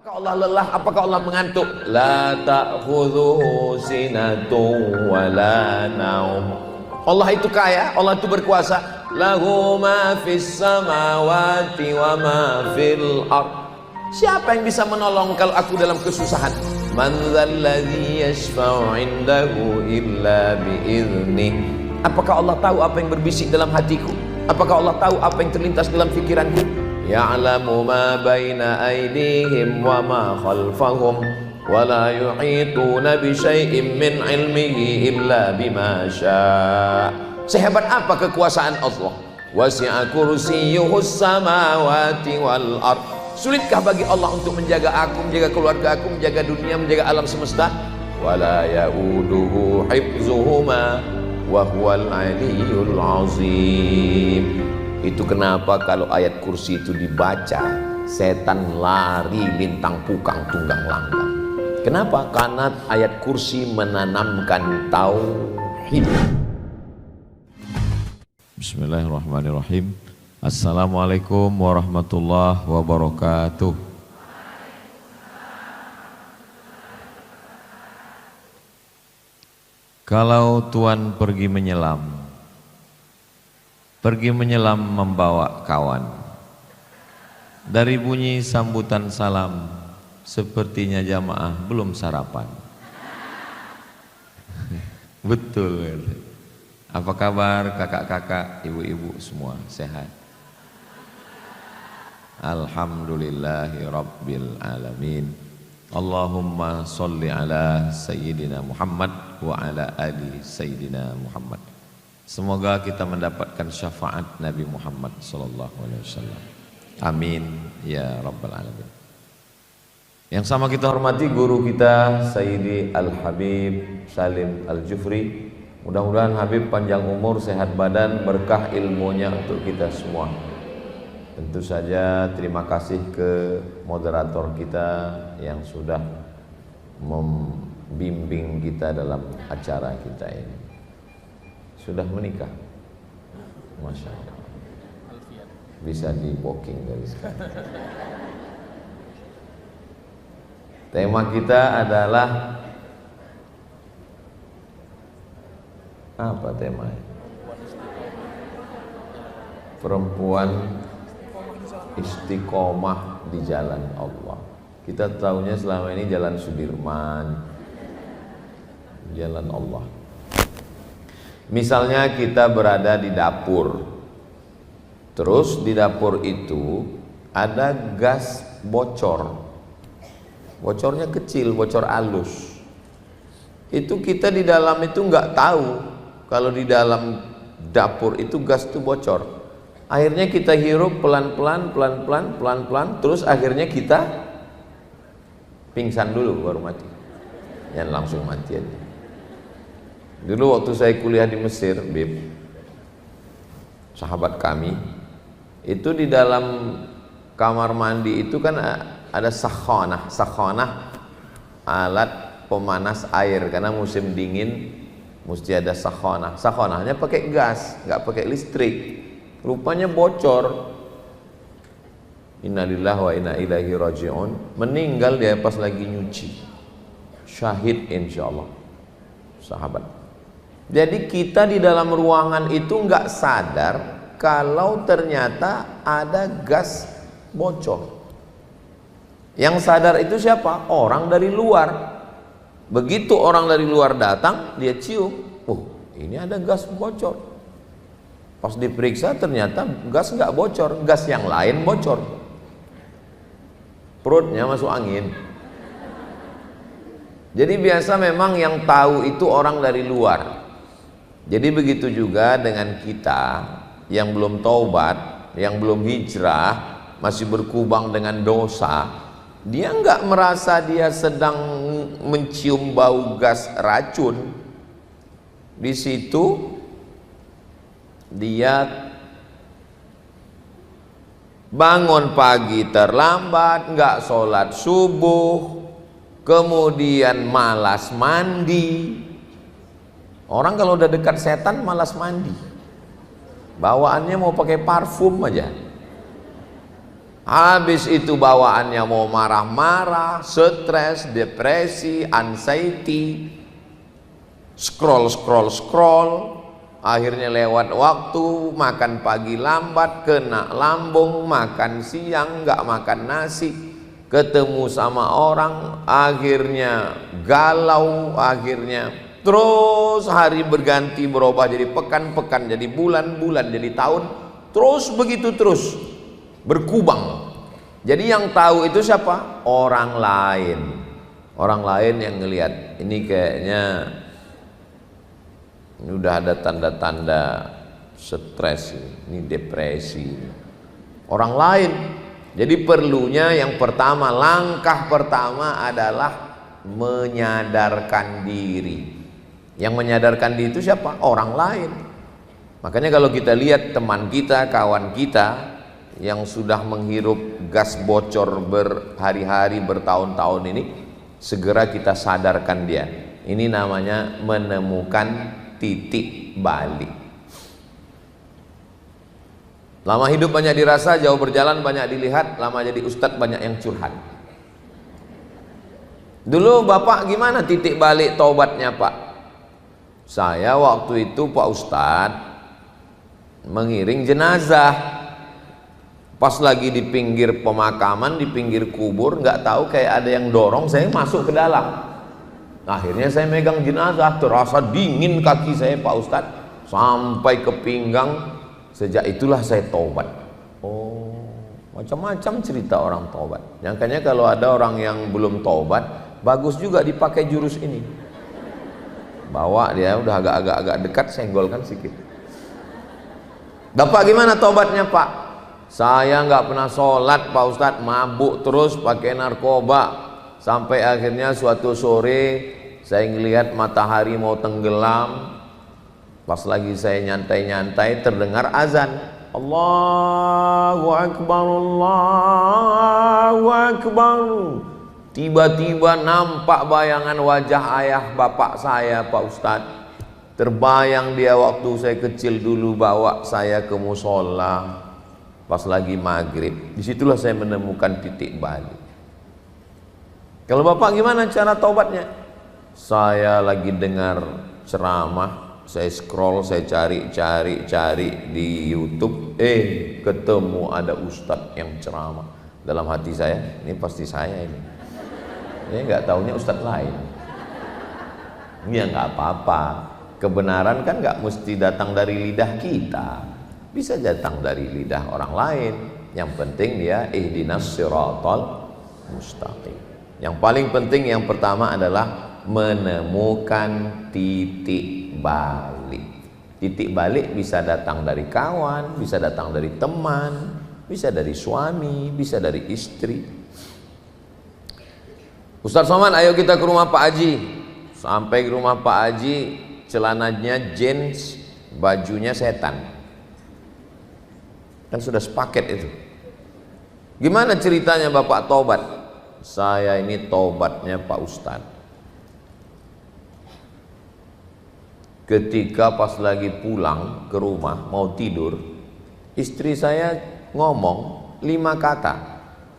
Apakah Allah lelah? Apakah Allah mengantuk? La ta'khudhuhu sinatun wa la naum. Allah itu kaya, Allah itu berkuasa. Lahu ma fis samawati wa ma fil ard. Siapa yang bisa menolong kalau aku dalam kesusahan? Man dzalladzi yashfa'u 'indahu illa bi'idzni. Apakah Allah tahu apa yang berbisik dalam hatiku? Apakah Allah tahu apa yang terlintas dalam pikiranku? Ya'lamu ma baina aydihim wa ma khalfahum wa la yuhituna bi syai'in min 'ilmihi illa bima syaa'. Sehebat apa kekuasaan Allah? Wasi'a kursiyyuhus samawati wal ard. Sulitkah bagi Allah untuk menjaga aku, menjaga keluarga aku, menjaga dunia, menjaga alam semesta? Wala ya'uduhu hifzuhuma wa huwal 'aliyyul 'azim. Itu kenapa kalau ayat kursi itu dibaca, setan lari lintang pukang tunggang langgang. Kenapa? Karena ayat kursi menanamkan tauhid. Bismillahirrahmanirrahim. Assalamualaikum warahmatullahi wabarakatuh. Kalau Tuan pergi menyelam membawa kawan. Dari bunyi sambutan salam, sepertinya jamaah belum sarapan. Betul. Apa kabar kakak-kakak, ibu-ibu semua sehat? Alhamdulillahi rabbil alamin. Allahumma sholli ala sayyidina Muhammad wa ala ali sayyidina Muhammad. Semoga kita mendapatkan syafaat Nabi Muhammad SAW. Amin ya rabbal alamin. Yang sama kita hormati guru kita Sayyidi Al-Habib Salim Al-Jufri. Mudah-mudahan Habib panjang umur, sehat badan, berkah ilmunya untuk kita semua. Tentu saja terima kasih ke moderator kita yang sudah membimbing kita dalam acara kita ini. Sudah menikah? Masya Allah. Bisa di booking dari sekarang. Tema kita adalah apa temanya? Perempuan istiqomah di jalan Allah. Kita tahunya selama ini jalan Sudirman, jalan Allah. Misalnya kita berada di dapur, terus di dapur itu ada gas bocor. Bocornya kecil, bocor halus. Itu kita di dalam itu nggak tahu kalau di dalam dapur itu gas itu bocor. Akhirnya kita hirup pelan-pelan, terus akhirnya kita pingsan dulu baru mati. Yang langsung mati aja. Dulu waktu saya kuliah di Mesir, Bib, sahabat kami, itu di dalam kamar mandi itu kan ada sakhanah. Sakhanah alat pemanas air, karena musim dingin mesti ada sakhanah. Sakhanahnya pakai gas, nggak pakai listrik. Rupanya bocor. Innalillahi wa inna ilaihi raji'un. Meninggal dia pas lagi nyuci. Syahid insyaallah. Sahabat. Jadi kita di dalam ruangan itu nggak sadar kalau ternyata ada gas bocor. Yang sadar itu siapa? Orang dari luar. Begitu orang dari luar datang, dia cium, oh ini ada gas bocor. Pas diperiksa ternyata gas nggak bocor, gas yang lain bocor. Perutnya masuk angin. Jadi biasa memang yang tahu itu orang dari luar. Jadi begitu juga dengan kita yang belum taubat, yang belum hijrah, masih berkubang dengan dosa, dia nggak merasa dia sedang mencium bau gas racun. Di situ dia bangun pagi terlambat, nggak sholat subuh, kemudian malas mandi. Orang kalau udah dekat setan malas mandi, bawaannya mau pakai parfum aja. Habis itu bawaannya mau marah-marah, stres, depresi, anxiety, scroll, akhirnya lewat waktu, makan pagi lambat, kena lambung, makan siang nggak makan nasi, ketemu sama orang, akhirnya galau, akhirnya terus hari berganti berubah jadi pekan, jadi bulan, jadi tahun, terus begitu terus berkubang. Jadi yang tahu itu siapa? Orang lain yang ngelihat ini kayaknya ini udah ada tanda-tanda stres, ini depresi, orang lain. Jadi perlunya yang pertama, langkah pertama adalah menyadarkan diri. Yang menyadarkan diri itu siapa? Orang lain. Makanya kalau kita lihat teman kita, kawan kita yang sudah menghirup gas bocor berhari-hari, bertahun-tahun ini, segera kita sadarkan dia. Ini namanya menemukan titik balik. Lama hidup banyak dirasa, jauh berjalan banyak dilihat, lama jadi ustadz banyak yang curhat. Dulu Bapak gimana titik balik taubatnya Pak? Saya waktu itu Pak Ustadz mengiring jenazah. Pas lagi di pinggir pemakaman, di pinggir kubur, nggak tahu kayak ada yang dorong saya masuk ke dalam. Akhirnya saya megang jenazah, terasa dingin kaki saya Pak Ustadz sampai ke pinggang. Sejak itulah saya taubat. Oh, macam-macam cerita orang taubat. Nyangkanya kalau ada orang yang belum taubat, bagus juga dipakai jurus ini. Bawa dia udah agak dekat, senggolkan sedikit. Bapak gimana taubatnya Pak? Saya nggak pernah sholat Pak Ustadz, mabuk terus, pakai narkoba, sampai akhirnya suatu sore saya ngelihat matahari mau tenggelam. Pas lagi saya nyantai-nyantai terdengar azan, Allahu Akbar, Allahu Akbar. Tiba-tiba nampak bayangan wajah ayah bapak saya Pak Ustadz. Terbayang dia waktu saya kecil dulu bawa saya ke musola pas lagi maghrib. Disitulah saya menemukan titik balik. Kalau Bapak gimana cara taubatnya? Saya lagi dengar ceramah, saya scroll, saya cari di YouTube, ketemu ada ustadz yang ceramah. Dalam hati saya, ini pasti saya ini. Ya nggak taunya ustadz lain. Ya nggak apa-apa. Kebenaran kan nggak mesti datang dari lidah kita. Bisa datang dari lidah orang lain. Yang penting dia ihdinas siratal mustaqim. Yang paling penting yang pertama adalah menemukan titik balik. Titik balik bisa datang dari kawan, bisa datang dari teman, bisa dari suami, bisa dari istri. Ustaz Somad, ayo kita ke rumah Pak Haji. Sampai ke rumah Pak Haji, celananya jeans, bajunya setan. Kan sudah sepaket itu. Gimana ceritanya Bapak taubat? Saya ini taubatnya Pak Ustadz. Ketika pas lagi pulang ke rumah mau tidur, istri saya ngomong 5 kata.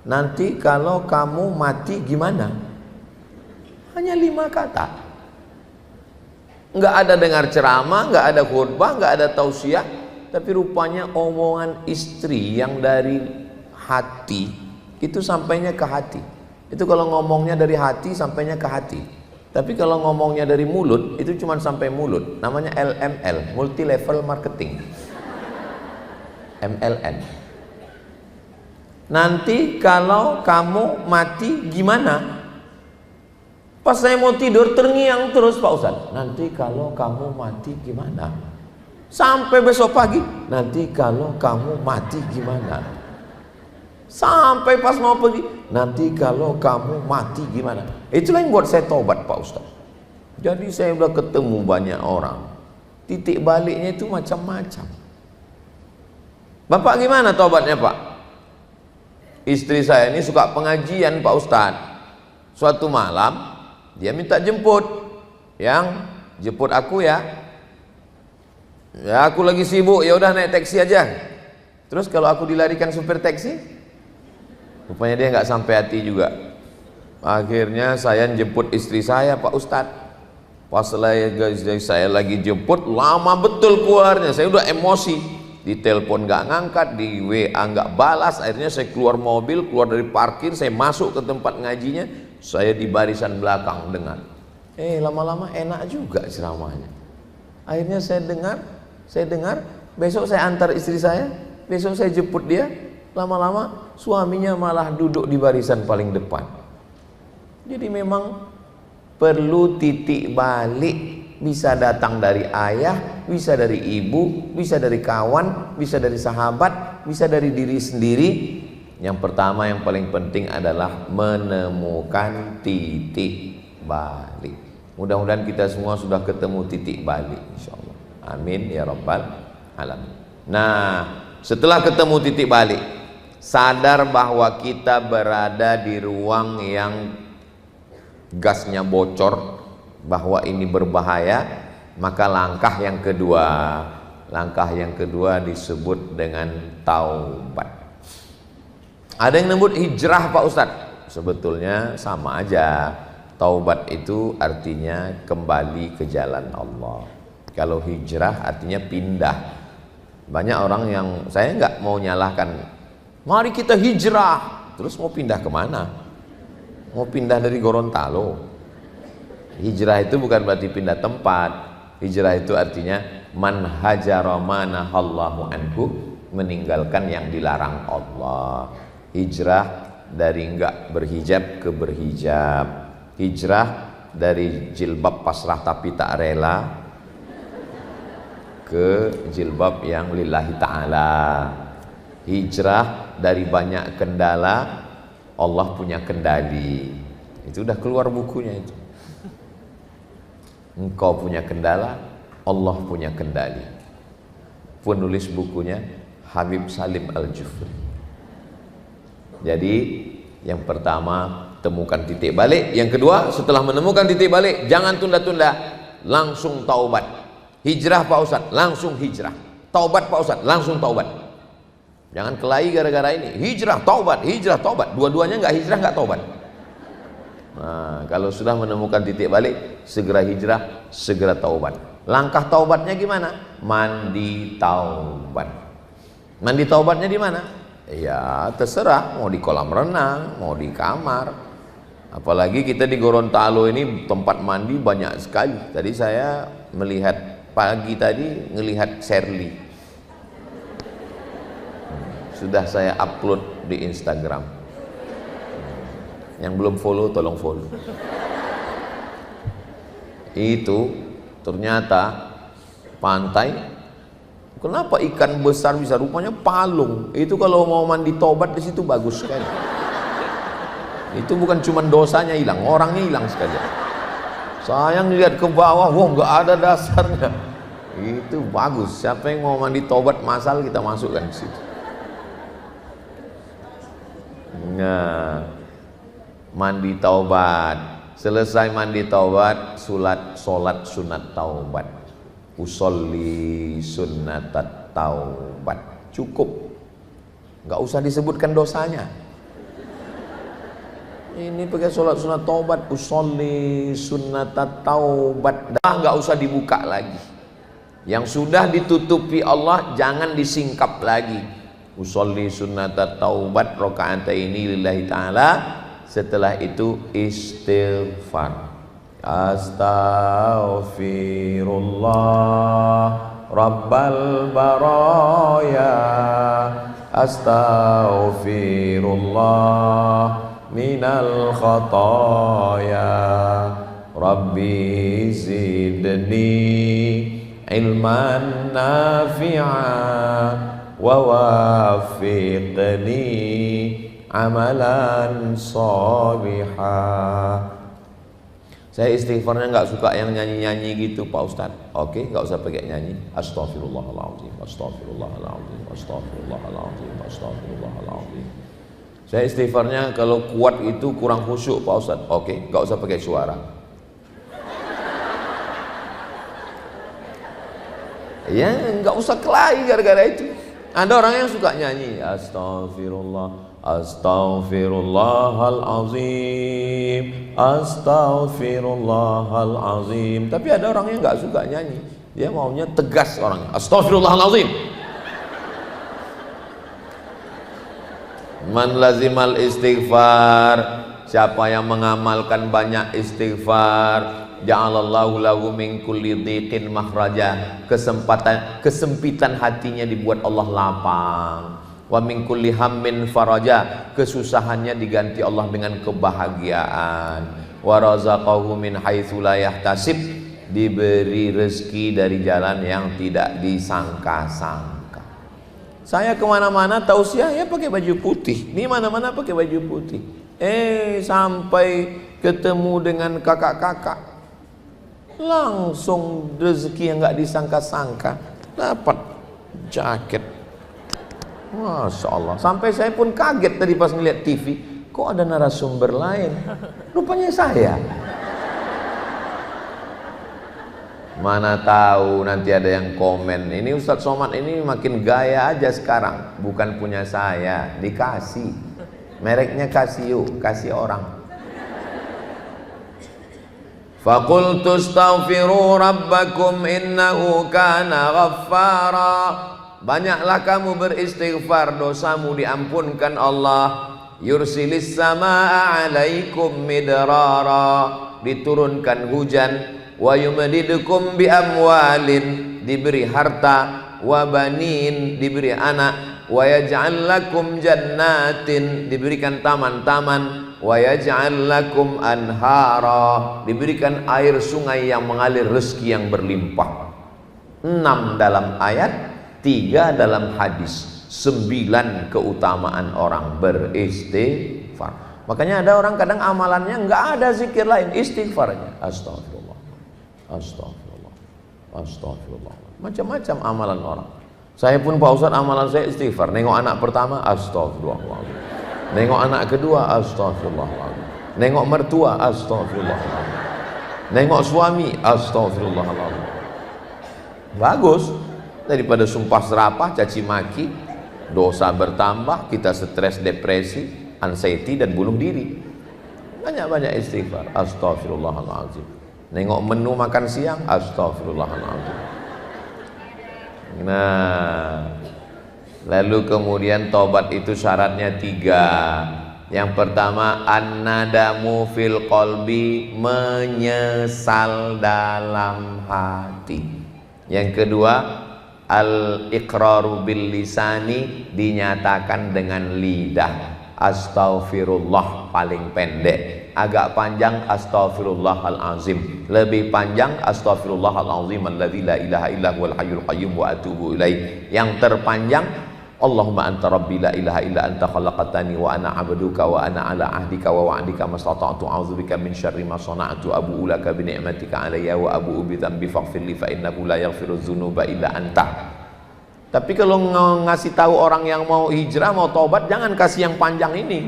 Nanti kalau kamu mati gimana? Hanya 5 kata. Nggak ada dengar ceramah, nggak ada khutbah, nggak ada tausiah. Tapi rupanya omongan istri yang dari hati itu sampainya ke hati. Itu kalau ngomongnya dari hati sampainya ke hati. Tapi kalau ngomongnya dari mulut itu cuma sampai mulut. Namanya LML, multi level marketing. MLN. Nanti kalau kamu mati gimana? Pas saya mau tidur terngiang terus Pak Ustadz. Nanti kalau kamu mati gimana? Sampai besok pagi, nanti kalau kamu mati gimana? Sampai pas mau pergi, nanti kalau kamu mati gimana? Itulah yang buat saya taubat Pak Ustadz. Jadi saya udah ketemu banyak orang. Titik baliknya itu macam-macam. Bapak gimana taubatnya Pak? Istri saya ini suka pengajian Pak Ustadz. Suatu malam dia minta jemput. Yang jemput aku ya. Ya aku lagi sibuk, ya udah naik taksi aja. Terus kalau aku dilarikan supir taksi, Rupanya dia nggak sampai hati juga. Akhirnya saya jemput istri saya, Pak Ustadz. Pas saya lagi jemput, lama betul keluarnya. Saya udah emosi. Di telepon nggak ngangkat, di WA nggak balas. Akhirnya saya keluar mobil, keluar dari parkir, saya masuk ke tempat ngajinya. Saya di barisan belakang dengar. Lama-lama enak juga ceramahnya. Akhirnya saya dengar. Besok saya antar istri saya, besok saya jemput dia. Lama-lama suaminya malah duduk di barisan paling depan. Jadi memang perlu titik balik. Bisa datang dari ayah, bisa dari ibu, bisa dari kawan, bisa dari sahabat, bisa dari diri sendiri. Yang pertama yang paling penting adalah menemukan titik balik. Mudah-mudahan kita semua sudah ketemu titik balik, insyaallah. Amin ya rabbal alamin. Nah, setelah ketemu titik balik, sadar bahwa kita berada di ruang yang gasnya bocor, bahwa ini berbahaya, maka langkah yang kedua disebut dengan taubat. Ada yang nyebut hijrah, Pak Ustadz. Sebetulnya sama aja. Taubat itu artinya kembali ke jalan Allah. Kalau hijrah artinya pindah. Banyak orang yang, saya nggak mau nyalahkan, mari kita hijrah, terus mau pindah kemana? Mau pindah dari Gorontalo? Hijrah itu bukan berarti pindah tempat. Hijrah itu artinya man hajara manahallahu anhu, meninggalkan yang dilarang Allah. Hijrah dari enggak berhijab ke berhijab. Hijrah dari jilbab pasrah tapi tak rela ke jilbab yang lillahi ta'ala. Hijrah dari banyak kendala, Allah punya kendali. Itu udah keluar bukunya itu. Engkau punya kendala, Allah punya kendali. Penulis bukunya Habib Salim Al-Jufri. Jadi yang pertama temukan titik balik. Yang kedua, setelah menemukan titik balik, jangan tunda-tunda, langsung taubat. Hijrah Pak Ustadz, langsung hijrah. Taubat Pak Ustadz, langsung taubat. Jangan kelahi gara-gara ini. Hijrah, taubat, hijrah, taubat. Dua-duanya nggak hijrah, nggak taubat. Nah, kalau sudah menemukan titik balik, segera hijrah, segera taubat. Langkah taubatnya gimana? Mandi taubat. Mandi taubatnya di mana? Ya terserah, mau di kolam renang, mau di kamar. Apalagi kita di Gorontalo ini tempat mandi banyak sekali. Tadi saya melihat pagi tadi, ngelihat Sherly. Sudah saya upload di Instagram. Yang belum follow tolong follow. Itu ternyata pantai, kenapa ikan besar bisa, rupanya palung. Itu kalau mau mandi tobat di situ bagus sekali. Itu bukan cuma dosanya hilang, orangnya hilang sekali. Sayang lihat ke bawah, wah nggak ada dasarnya. Itu bagus. Siapa yang mau mandi tobat masal, kita masukkan di situ. Nah, mandi taubat. Selesai mandi taubat, solat sunat taubat. Usolli sunnatat taubat. Cukup, nggak usah disebutkan dosanya. Ini pakai solat sunat taubat, usolli sunnatat taubat. Nggak usah dibuka lagi. Yang sudah ditutupi Allah jangan disingkap lagi. Usolli sunnatat taubat rakaataini lillahi ta'ala. Setelah itu istighfar. Astaghfirullah Rabbal baraya. Astaghfirullah minal khataya. Rabbi zidni ilman nafi'a wa wafiqni amalan salihah. Saya istighfarnya nggak suka yang nyanyi-nyanyi gitu Pak Ustadz. Oke, nggak usah pakai nyanyi. Astaghfirullahaladzim, astaghfirullahaladzim, astaghfirullahaladzim, astaghfirullahaladzim. Saya istighfarnya kalau kuat itu kurang khusyuk Pak Ustadz. Oke, nggak usah pakai suara. Ya nggak usah kelahi gara-gara itu. Ada orang yang suka nyanyi, astaghfirullah, Astaghfirullahalazim, astaghfirullahalazim. Tapi ada orang yang nggak suka nyanyi, dia maunya tegas orangnya. Astaghfirullahalazim. Man lazimal istighfar, siapa yang mengamalkan banyak istighfar, ja'alallahu lahu min kulli dhiqin makhraja, kesempitan hatinya dibuat Allah lapang. Wa min kulli hammin faraja, kesusahannya diganti Allah dengan kebahagiaan. Wa razaqahu min haitsu la yahtasib, diberi rezeki dari jalan yang tidak disangka-sangka. Saya kemana-mana tausiah ya pakai baju putih, di mana-mana pakai baju putih. Sampai ketemu dengan kakak-kakak, langsung rezeki yang nggak disangka-sangka, dapat jaket. Masya Allah, sampai saya pun kaget tadi pas ngeliat TV, kok ada narasumber lain, rupanya saya. Mana tahu nanti ada yang komen, ini Ustadz Somad ini makin gaya aja sekarang, bukan punya saya, dikasih, mereknya Casio, kasih orang. Faqultu astaghfiru rabbakum innahu kana ghaffara, banyaklah kamu beristighfar, dosamu diampunkan Allah. Yursilis samaa alaikum midrara, diturunkan hujan. Wa yumdidukum bi amwalin, diberi harta. Wa banin, diberi anak. Wa yaj'al lakum jannatin, diberikan taman-taman. Wa yaj'al lakum anhara, diberikan air sungai yang mengalir, rezeki yang berlimpah. 6 dalam ayat, 3 dalam hadis, 9 keutamaan orang beristighfar. Makanya ada orang kadang amalannya nggak ada zikir lain, istighfarnya. Astagfirullah, astagfirullah, astagfirullah. Macam-macam amalan orang. Saya pun Pak Ustadz amalan saya istighfar. Nengok anak pertama, astagfirullah. Nengok anak kedua, astagfirullah. Nengok mertua, astagfirullah. Nengok suami, astagfirullah. Bagus. Daripada sumpah serapah, caci maki, dosa bertambah, kita stres, depresi, anxiety dan bunuh diri. Banyak-banyak istighfar. Astaghfirullahaladzim. Nengok menu makan siang, astaghfirullahaladzim. Nah, lalu kemudian tobat itu syaratnya 3. Yang pertama, an-nadamu fil qalbi, menyesal dalam hati. Yang kedua, al-iqraru bil lisani, dinyatakan dengan lidah. Astaghfirullah paling pendek, agak panjang astaghfirullahalazim, lebih panjang astaghfirullahalazim alladzi la ilaha illa huwal hayyul qayyum wa atubu ilaih. Yang terpanjang Allahumma anta rabbi la ilaha illa anta khalaqtani wa ana abduka wa ana ala ahdika wa wa'dika mastata'tu a'udzubika min syarri ma sana'tu abu'u laka bi ni'matika alayya wa abu'u bi dhanbi faghfirli fa innahu la yaghfiru dzunuba illa anta. Tapi kalau ngasih tahu orang yang mau hijrah, mau tobat, jangan kasih yang panjang ini.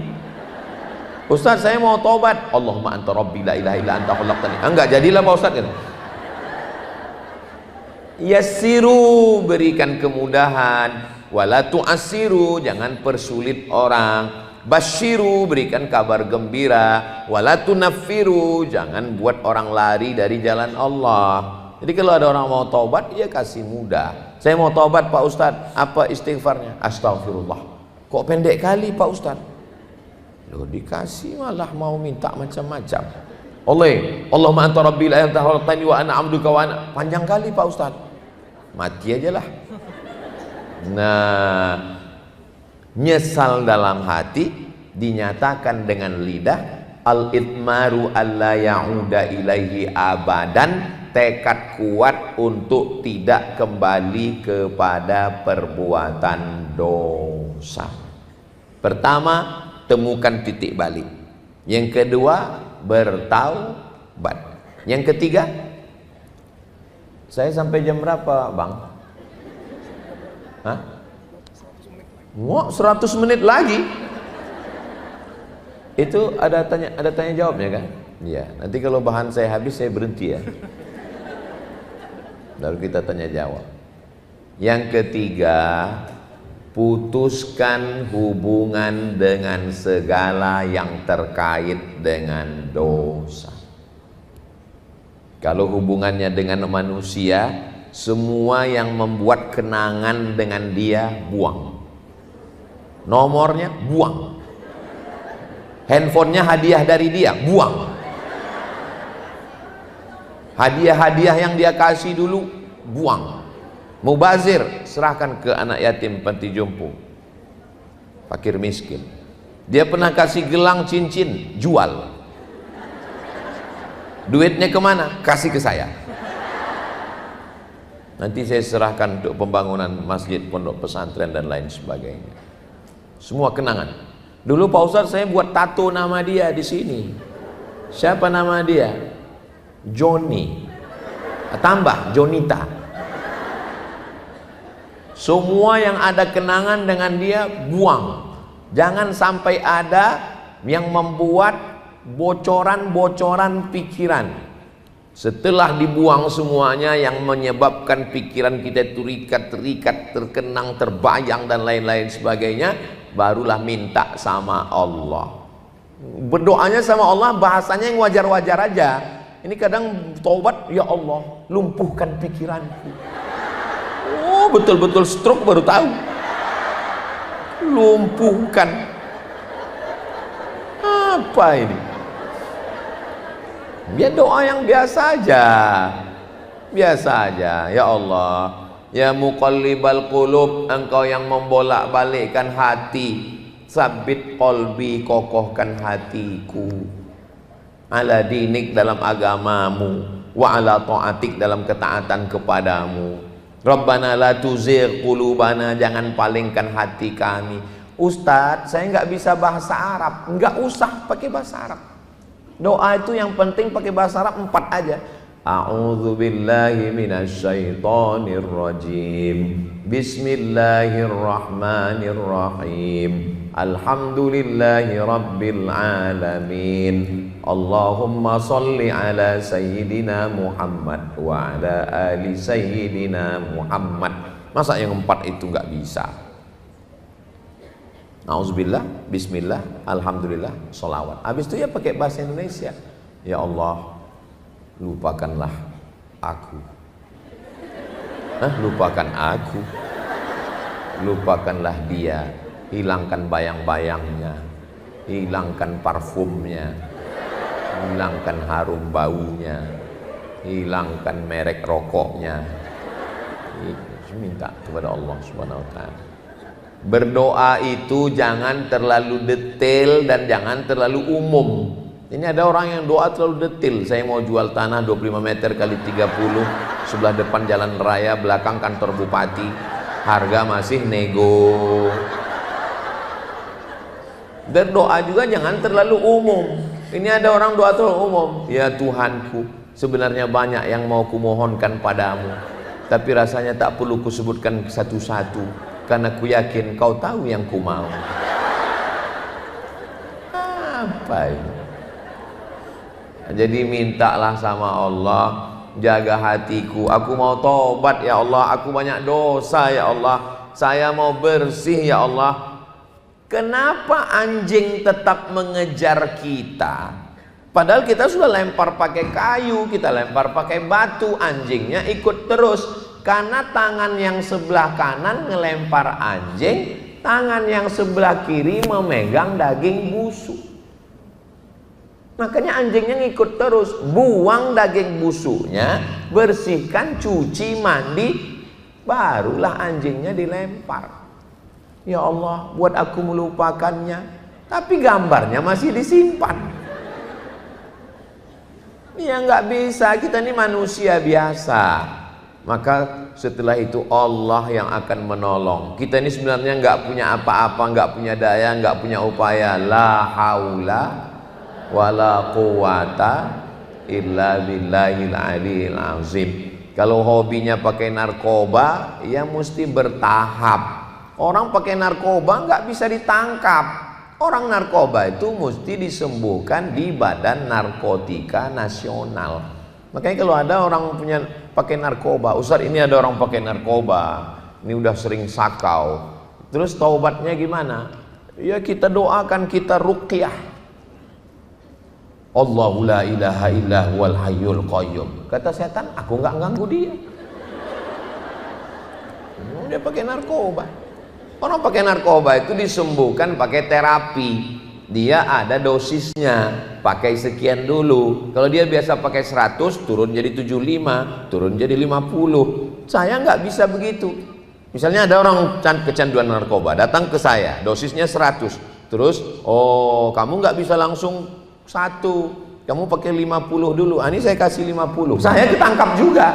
Ustaz, saya mau tobat. Allahumma anta rabbi la ilaha illa anta khalaqtani. Enggak jadilah Pak Ustaz gitu. Yassiru, berikan kemudahan. Wala tu'assiru, jangan persulit orang. Basyiru, berikan kabar gembira. Wala tunaffiru, jangan buat orang lari dari jalan Allah. Jadi kalau ada orang mau taubat, dia kasih mudah. Saya mau taubat Pak Ustadz, apa istighfarnya? Astaghfirullah. Kok pendek kali Pak Ustadz? Loh, dikasih malah mau minta macam-macam. Allahumma anta rabbil anta khalaqtani wa ana 'abduka wa ana. Panjang kali Pak Ustadz. Mati aja lah. Nah, nyesal dalam hati dinyatakan dengan lidah. Al-itmaru alla ya'uda ilaihi abadan, tekad kuat untuk tidak kembali kepada perbuatan dosa. Pertama, temukan titik balik. Yang kedua, bertaubat. Yang ketiga, saya sampai jam berapa, Bang? Hah? Wah, 100 menit lagi. Itu ada tanya jawabnya kan? Iya, nanti kalau bahan saya habis saya berhenti ya. Baru kita tanya jawab. Yang ketiga, putuskan hubungan dengan segala yang terkait dengan dosa. Kalau hubungannya dengan manusia, semua yang membuat kenangan dengan dia buang. Nomornya buang. Handphonenya hadiah dari dia, buang. Hadiah-hadiah yang dia kasih dulu, buang. Mubazir, serahkan ke anak yatim panti jompo, fakir miskin. Dia pernah kasih gelang cincin, jual. Duitnya kemana? Kasih ke saya. Nanti saya serahkan untuk pembangunan masjid, pondok pesantren dan lain sebagainya. Semua kenangan. Dulu Pak Ustadz saya buat tato nama dia di sini. Siapa nama dia? Joni. Tambah Jonita. Semua yang ada kenangan dengan dia buang. Jangan sampai ada yang membuat bocoran-bocoran pikiran. Setelah dibuang semuanya yang menyebabkan pikiran kita terikat, terkenang, terbayang dan lain-lain sebagainya, barulah minta sama Allah. Berdoanya sama Allah bahasanya yang wajar-wajar aja. Ini kadang taubat, ya Allah, lumpuhkan pikiranku. Oh, betul-betul stroke baru tahu. Lumpuhkan. Apa ini? Dia doa yang biasa aja. Biasa aja. Ya Allah, ya muqallibal qulub, engkau yang membolak-balikkan hati, sabit qalbi, kokohkan hatiku, ala dinik dalam agamamu, wa ala ta'atik dalam ketaatan kepadamu. Rabbana la tuzigh qulubana, jangan palingkan hati kami. Ustadz, saya nggak bisa bahasa Arab. Nggak usah pakai bahasa Arab. Doa itu yang penting pakai bahasa Arab 4 aja. A'udzu billahi minasyaitonir rajim. Bismillahirrahmanirrahim. Alhamdulillahi rabbil alamin. Allahumma shalli ala sayyidina Muhammad wa ala ali sayyidina Muhammad. Masa yang 4 itu nggak bisa? Auzubillah, bismillah, alhamdulillah, sholawat. Habis itu ya pakai bahasa Indonesia. Ya Allah, lupakanlah aku. Lupakan aku. Lupakanlah dia. Hilangkan bayang-bayangnya. Hilangkan parfumnya. Hilangkan harum baunya. Hilangkan merek rokoknya. Minta kepada Allah Subhanahu wa ta'ala. Berdoa itu jangan terlalu detail dan jangan terlalu umum. Ini ada orang yang doa terlalu detail. Saya mau jual tanah 25 meter kali 30, sebelah depan jalan raya, belakang kantor bupati, harga masih nego. Berdoa juga jangan terlalu umum. Ini ada orang doa terlalu umum. Ya Tuhanku, sebenarnya banyak yang mau kumohonkan padamu, tapi rasanya tak perlu kusebutkan satu-satu, karena ku yakin kau tahu yang ku mau. Apa ini? Jadi mintalah sama Allah, jaga hatiku. Aku mau tobat ya Allah, aku banyak dosa ya Allah, saya mau bersih ya Allah. Kenapa anjing tetap mengejar kita? Padahal kita sudah lempar pakai kayu, kita lempar pakai batu, anjingnya ikut terus. Karena tangan yang sebelah kanan ngelempar anjing, tangan yang sebelah kiri memegang daging busuk. Makanya anjingnya ngikut terus. Buang daging busuknya, bersihkan, cuci, mandi, barulah anjingnya dilempar. Ya Allah, buat aku melupakannya, tapi gambarnya masih disimpan. Ya nggak bisa, kita ini manusia biasa. Maka setelah itu Allah yang akan menolong. Kita ini sebenarnya nggak punya apa-apa, nggak punya daya, nggak punya upaya. La haula wala quwata illa billahil aliyil azim. Kalau hobinya pakai narkoba, ya mesti bertahap. Orang pakai narkoba nggak bisa ditangkap. Orang narkoba itu mesti disembuhkan di Badan Narkotika Nasional. Makanya kalau ada orang punya pakai narkoba, Ustaz ini ada orang pakai narkoba, ini udah sering sakau, Terus taubatnya gimana? Ya kita doakan, kita ruqyah. Allahu la ilaha illa huwal hayyul qayyum. Kata setan, aku nggak ganggu dia. Dia pakai narkoba. Orang pakai narkoba itu disembuhkan pakai terapi. Dia ada dosisnya, pakai sekian dulu. Kalau dia biasa pakai 100, turun jadi 75, turun jadi 50. Saya nggak bisa begitu. Misalnya ada orang kecanduan narkoba, datang ke saya, dosisnya 100. Terus, oh kamu nggak bisa langsung 1, kamu pakai 50 dulu. Ini saya kasih 50. Saya ketangkap juga.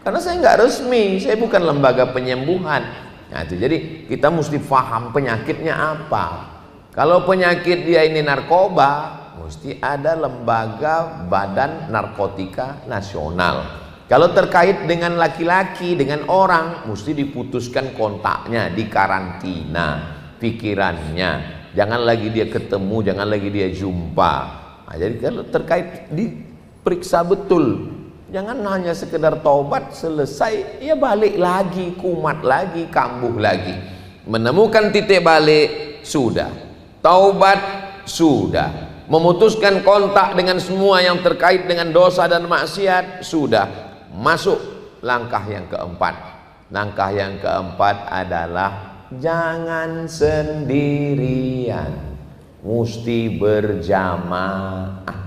Karena saya nggak resmi, saya bukan lembaga penyembuhan. Nah, itu jadi kita mesti paham penyakitnya apa. Kalau penyakit dia ini narkoba, mesti ada lembaga Badan Narkotika Nasional. Kalau terkait dengan laki-laki, dengan orang, mesti diputuskan kontaknya, dikarantina pikirannya. Jangan lagi dia ketemu, jangan lagi dia jumpa. Nah, jadi kalau terkait diperiksa betul. Jangan hanya sekedar taubat selesai, ya balik lagi, kumat lagi, kambuh lagi. Menemukan titik balik, sudah. Taubat, sudah. Memutuskan kontak dengan semua yang terkait dengan dosa dan maksiat, sudah. Masuk langkah yang keempat. Langkah yang keempat adalah jangan sendirian, mesti berjamaah.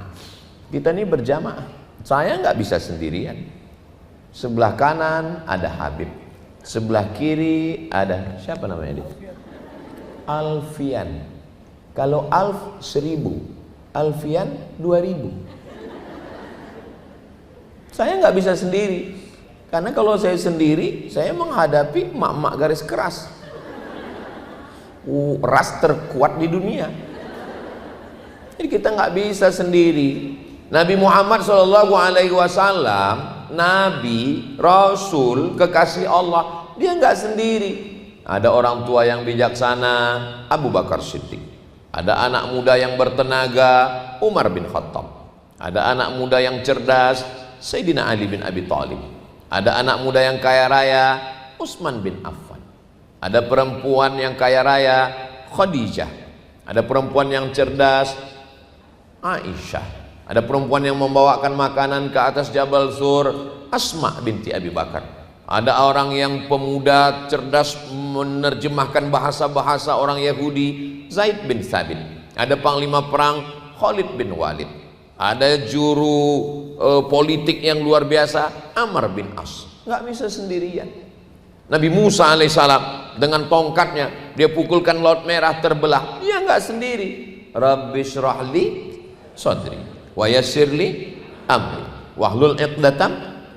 Kita ini berjamaah. Saya nggak bisa sendirian. Sebelah kanan ada Habib, sebelah kiri ada siapa namanya dia? Alfian. Kalau Alf 1000, Alfian 2000. Saya nggak bisa sendiri, karena kalau saya sendiri, saya menghadapi mak-mak garis keras, ras terkuat di dunia. Jadi kita nggak bisa sendiri. Nabi Muhammad SAW, Nabi, Rasul, kekasih Allah, dia nggak sendiri. Ada orang tua yang bijaksana, Abu Bakar Siddiq. Ada anak muda yang bertenaga, Umar bin Khattab. Ada anak muda yang cerdas, Sayyidina Ali bin Abi Thalib. Ada anak muda yang kaya raya, Utsman bin Affan. Ada perempuan yang kaya raya, Khadijah. Ada perempuan yang cerdas, Aisyah. Ada perempuan yang membawakan makanan ke atas Jabal Sur, Asma binti Abi Bakar. Ada orang yang pemuda cerdas menerjemahkan bahasa-bahasa orang Yahudi, Zaid bin Thabit. Ada panglima perang, Khalid bin Walid. Ada juru politik yang luar biasa, Amr bin As. Nggak bisa sendirian. Nabi Musa alaihissalam dengan tongkatnya, dia pukulkan Laut Merah terbelah. Dia nggak sendiri. Rabbi syrahli sadri wa yassirli amri wahlul 'uqdatam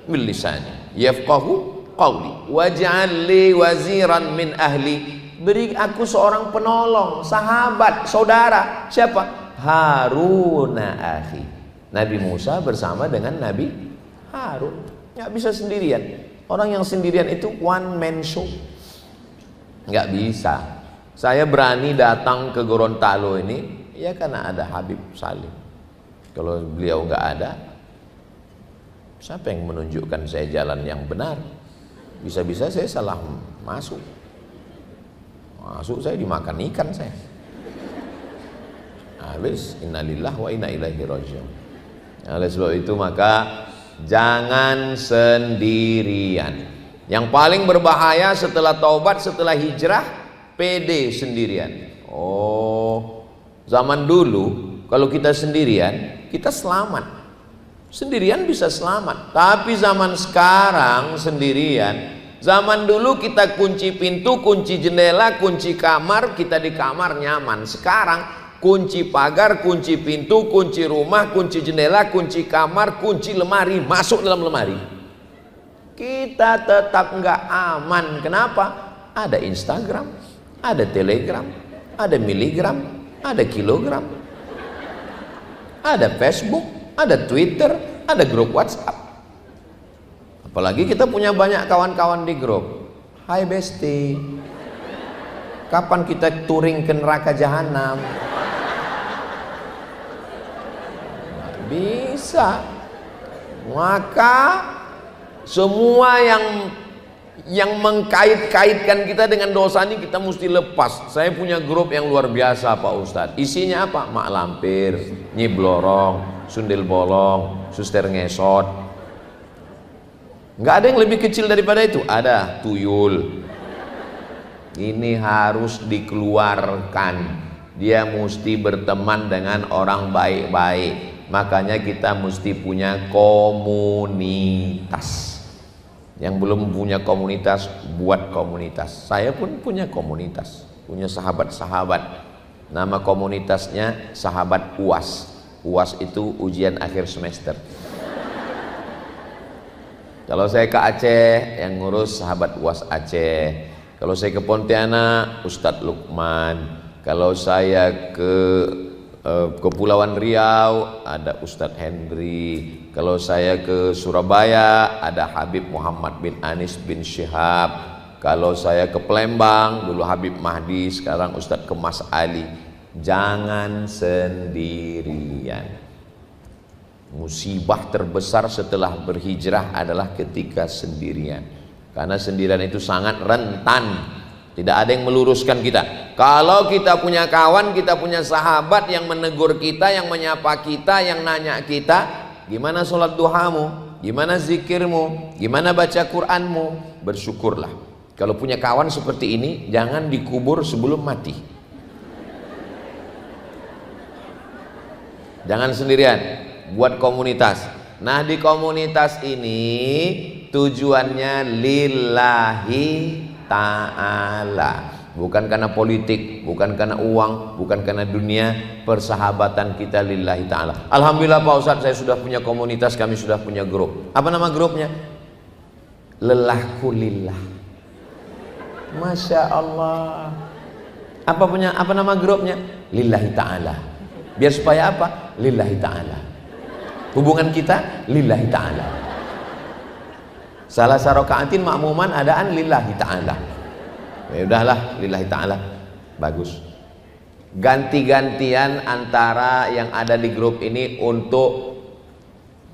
min lisani yafqahu qawli waj'al li waziran min ahli. Beri aku seorang penolong, sahabat, saudara. Siapa? Haruna akhi. Nabi Musa bersama dengan Nabi Harun. Nggak bisa sendirian. Orang yang sendirian itu one man show. Nggak bisa. Saya berani datang ke Gorontalo ini ya karena ada Habib Salim. Kalau beliau nggak ada, siapa yang menunjukkan saya jalan yang benar? Bisa-bisa saya salah masuk. Masuk saya dimakan ikan saya. Habis innalillah wa inna ilaihi raji'un. Oleh sebab itu maka jangan sendirian. Yang paling berbahaya setelah taubat, setelah hijrah, PD sendirian. Oh, zaman dulu kalau kita sendirian, kita selamat. Sendirian bisa selamat. Tapi zaman sekarang sendirian. Zaman dulu kita kunci pintu, kunci jendela, kunci kamar, kita di kamar nyaman. Sekarang kunci pagar, kunci pintu, kunci rumah, kunci jendela, kunci kamar, kunci lemari, masuk dalam lemari. Kita tetap nggak aman. Kenapa? Ada Instagram, ada Telegram, ada miligram, ada kilogram, ada Facebook, ada Twitter, ada grup WhatsApp. Apalagi kita punya banyak kawan-kawan di grup. Hai Besti, kapan kita touring ke neraka jahanam? Bisa. Maka semua yang yang mengkait-kaitkan kita dengan dosa ini kita mesti lepas. Saya punya grup yang luar biasa Pak Ustadz. Isinya apa? Mak lampir, Nyi Blorong, Sundel Bolong, Suster Ngesot. Nggak ada yang lebih kecil daripada itu. Ada tuyul. Ini harus dikeluarkan. Dia mesti berteman dengan orang baik-baik. Makanya kita mesti punya komunitas. Yang belum punya komunitas, buat komunitas. Saya pun punya komunitas, punya sahabat-sahabat. Nama komunitasnya Sahabat UAS. UAS itu ujian akhir semester. Kalau saya ke Aceh, yang ngurus Sahabat UAS Aceh. Kalau saya ke Pontianak, Ustadz Lukman. Kalau saya ke Kepulauan Riau ada Ustadz Henry. Kalau saya ke Surabaya ada Habib Muhammad bin Anis bin Syihab. Kalau saya ke Palembang dulu Habib Mahdi, sekarang Ustadz Kemas Ali. Jangan sendirian. Musibah terbesar setelah berhijrah adalah ketika sendirian. Karena sendirian itu sangat rentan. Tidak ada yang meluruskan kita. Kalau kita punya kawan, kita punya sahabat yang menegur kita, yang menyapa kita, yang nanya kita, gimana sholat duhamu, gimana zikirmu, gimana baca Quranmu, bersyukurlah. Kalau punya kawan seperti ini, jangan dikubur sebelum mati. Jangan sendirian, buat komunitas. Nah, di komunitas ini tujuannya lillahi ta'ala, bukan karena politik, bukan karena uang, bukan karena dunia. Persahabatan kita lillahi ta'ala. Alhamdulillah Pak Ustadz, saya sudah punya komunitas, kami sudah punya grup. Apa nama grupnya? Lelahku lillah. Masya Allah. Apa nama grupnya? Lillahi ta'ala. Biar supaya apa? Lillahi ta'ala. Hubungan kita lillahi ta'ala. Salah sarokaatin makmuman adaan lillahi ta'ala. Ya udahlah, lillahi ta'ala. Bagus. Ganti-gantian antara yang ada di grup ini untuk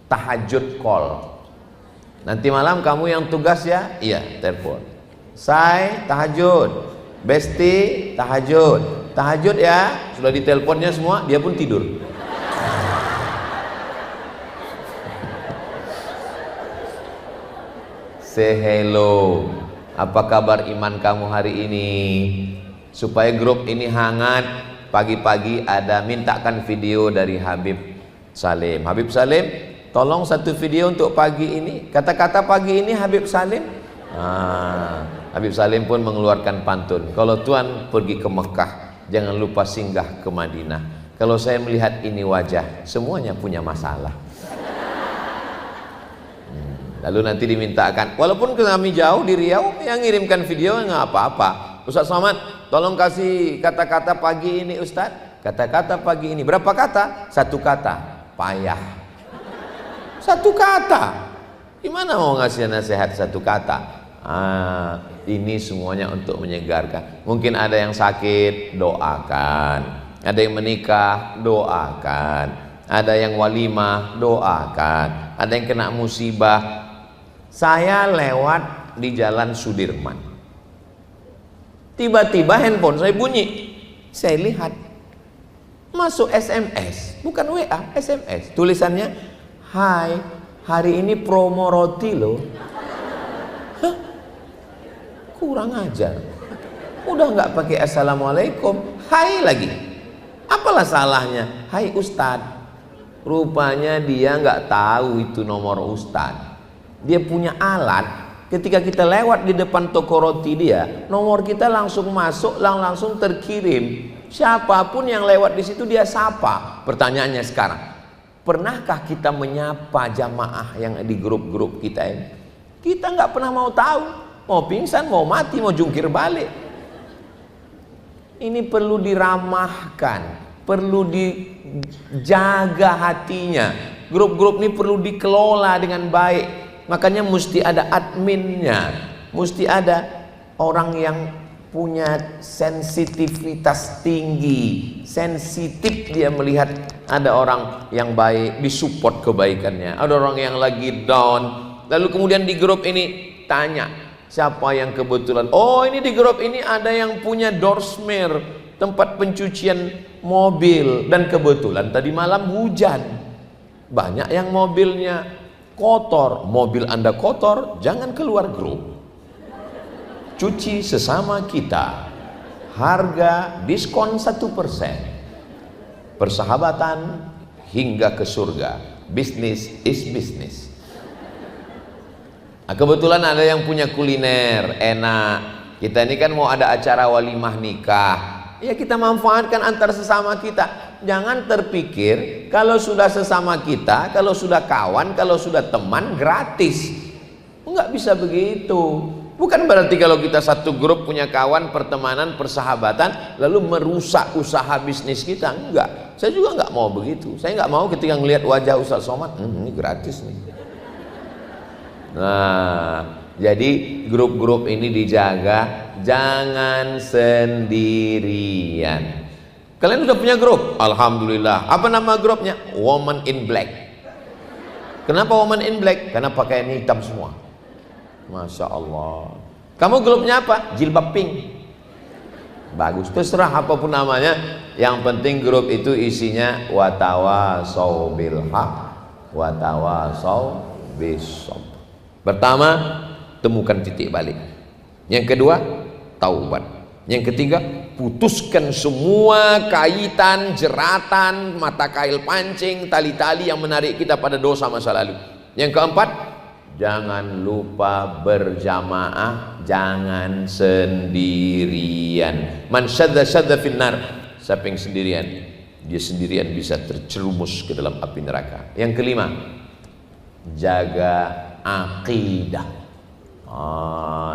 tahajud call. Nanti malam kamu yang tugas ya? Iya, telepon. Say, tahajud. Besti, tahajud. Tahajud ya. Sudah diteleponnya semua, dia pun tidur. Say hello. Apa kabar iman kamu hari ini? Supaya grup ini hangat, pagi-pagi ada mintakan video dari Habib Salim. Habib Salim, tolong satu video untuk pagi ini. Kata-kata pagi ini Habib Salim. Habib Salim pun mengeluarkan pantun. Kalau Tuhan pergi ke Mekah, jangan lupa singgah ke Madinah. Kalau saya melihat ini wajah, semuanya punya masalah. Lalu nanti dimintakan, walaupun kami jauh di Riau, yang ngirimkan video nggak apa-apa. Ustaz Somad, tolong kasih kata-kata pagi ini Ustaz. Kata-kata pagi ini, berapa kata? Satu kata, payah. Satu kata. Gimana mau ngasih nasihat satu kata? Ini semuanya untuk menyegarkan. Mungkin ada yang sakit, doakan. Ada yang menikah, doakan. Ada yang walimah, doakan. Ada yang kena musibah. Saya lewat di Jalan Sudirman. Tiba-tiba handphone saya bunyi. Saya lihat. Masuk SMS. Bukan WA, SMS. Tulisannya, hai, hari ini promo roti loh. Hah? Kurang ajar. Udah nggak pakai assalamualaikum, hai lagi. Apalah salahnya? Hai Ustadz. Rupanya dia nggak tahu itu nomor Ustadz. Dia punya alat, ketika kita lewat di depan toko roti dia, nomor kita langsung masuk, langsung terkirim. Siapapun yang lewat di situ dia sapa. Pertanyaannya sekarang, pernahkah kita menyapa jamaah yang di grup-grup kita ini? Kita nggak pernah mau tahu, mau pingsan, mau mati, mau jungkir balik. Ini perlu diramahkan, perlu dijaga hatinya. Grup-grup ini perlu dikelola dengan baik. Makanya mesti ada adminnya, mesti ada orang yang punya sensitivitas tinggi, sensitif dia melihat ada orang yang baik, disupport kebaikannya. Ada orang yang lagi down, lalu kemudian di grup ini tanya, Siapa yang kebetulan, oh ini di grup ini ada yang punya Dorsmer, tempat pencucian mobil, dan kebetulan tadi malam hujan, banyak yang mobilnya kotor. Mobil Anda kotor, jangan keluar grup. Cuci sesama kita, harga diskon 1%, persahabatan hingga ke surga. Business is business. Nah, kebetulan ada yang punya kuliner enak. Kita ini kan mau ada acara walimah nikah, ya kita manfaatkan antar sesama kita. Jangan terpikir kalau sudah sesama kita, kalau sudah kawan, kalau sudah teman gratis. Enggak bisa begitu. Bukan berarti kalau kita satu grup punya kawan, pertemanan, persahabatan, lalu merusak usaha bisnis kita. Enggak. Saya juga enggak mau begitu. Saya enggak mau ketika ngelihat wajah Ustaz Somad, ini gratis nih. Nah, jadi grup-grup ini dijaga, jangan sendirian. Kalian udah punya grup? Alhamdulillah. Apa nama grupnya? Woman in Black. Kenapa Woman in Black? Karena pakaian hitam semua. Masya Allah. Kamu grupnya apa? Jilbab pink. Bagus, terserah apapun namanya. Yang penting grup itu isinya watawasau bil haq, watawasau bis sabr. Pertama, temukan titik balik. Yang kedua, taubat. Yang ketiga, putuskan semua kaitan, jeratan, mata kail pancing, tali-tali yang menarik kita pada dosa masa lalu. Yang keempat, jangan lupa berjamaah, jangan sendirian. Man syadda syadda finnar. Siapa yang sendirian, dia sendirian bisa terjerumus ke dalam api neraka. Yang kelima, jaga akidah.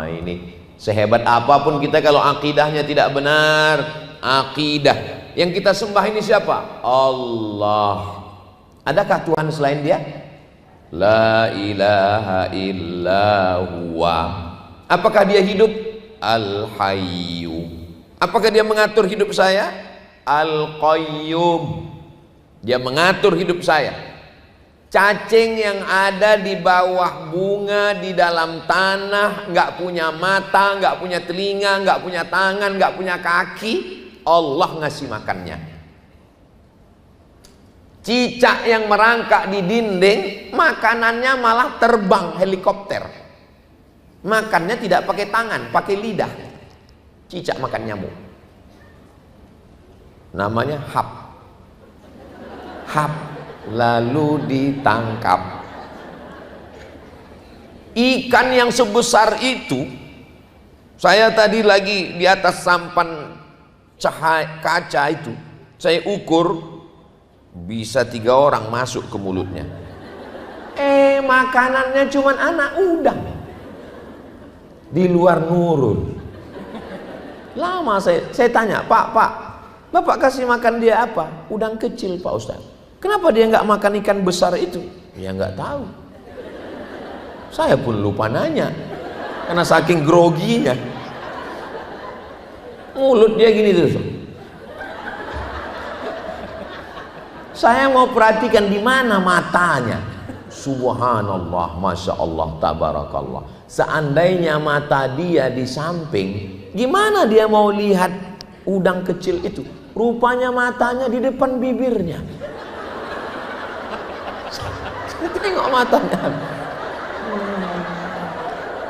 Ini sehebat apapun kita kalau akidahnya tidak benar, akidah yang kita sembah ini siapa? Allah. Adakah Tuhan selain Dia? La ilaha illa huwa. Apakah Dia hidup? Al-Hayyu. Apakah Dia mengatur hidup saya? Al-Qayyum. Dia mengatur hidup saya. Cacing yang ada di bawah bunga, di dalam tanah, nggak punya mata, nggak punya telinga, nggak punya tangan, nggak punya kaki, Allah ngasih makannya. Cicak yang merangkak di dinding, makanannya malah terbang helikopter. Makannya tidak pakai tangan, pakai lidah. Cicak makan nyamuk. Namanya hap. Hap. Lalu ditangkap. Ikan yang sebesar itu, saya tadi lagi di atas sampan kaca itu, saya ukur bisa 3 orang masuk ke mulutnya. Makanannya cuman anak udang, di luar nurun. Lama saya tanya, Pak, Bapak kasih makan dia apa? Udang kecil, Pak Ustaz. Kenapa dia nggak makan ikan besar itu? Ya nggak tahu. Saya pun lupa nanya karena saking groginya. Mulut dia gini terus. Saya mau perhatikan di mana matanya. Subhanallah, masya Allah, tabarakallah. Seandainya mata dia di samping, gimana dia mau lihat udang kecil itu? Rupanya matanya di depan bibirnya. Tengok matanya.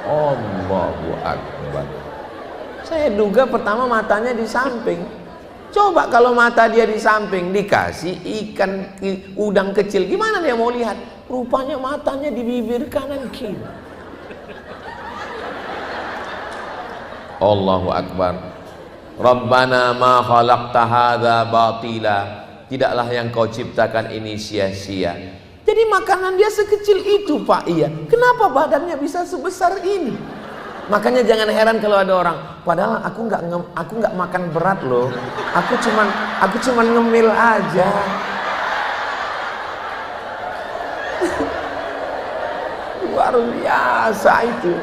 Allahu Akbar. Saya duga pertama matanya di samping. Coba kalau mata dia di samping dikasih ikan udang kecil, gimana dia mau lihat? Rupanya matanya di bibir kanan kiri. Allahu Akbar. Rabbana ma khalaqta hadza batila. Tidaklah yang kau ciptakan ini sia-sia. Jadi makanan dia sekecil itu, Pak. Iya. Kenapa badannya bisa sebesar ini? Makanya jangan heran kalau ada orang, padahal aku nggak makan berat loh. Aku cuman ngemil aja. Luar biasa itu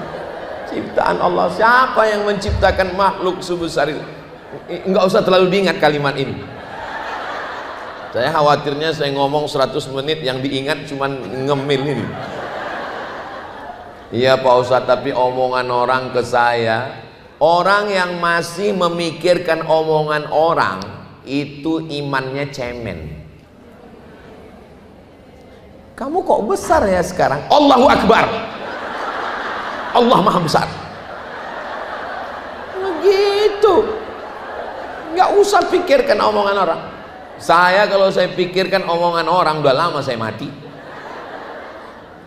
ciptaan Allah. Siapa yang menciptakan makhluk sebesar itu? Nggak usah terlalu diingat kalimat ini. Saya khawatirnya saya ngomong 100 menit yang diingat cuman ngemil ini. Iya Pak Ustadz, tapi omongan orang ke saya, orang yang masih memikirkan omongan orang itu imannya cemen. Kamu kok besar ya sekarang? Allahu Akbar, Allah Maha Besar. Begitu. Nggak usah pikirkan omongan orang. Saya kalau saya pikirkan omongan orang, udah lama saya mati.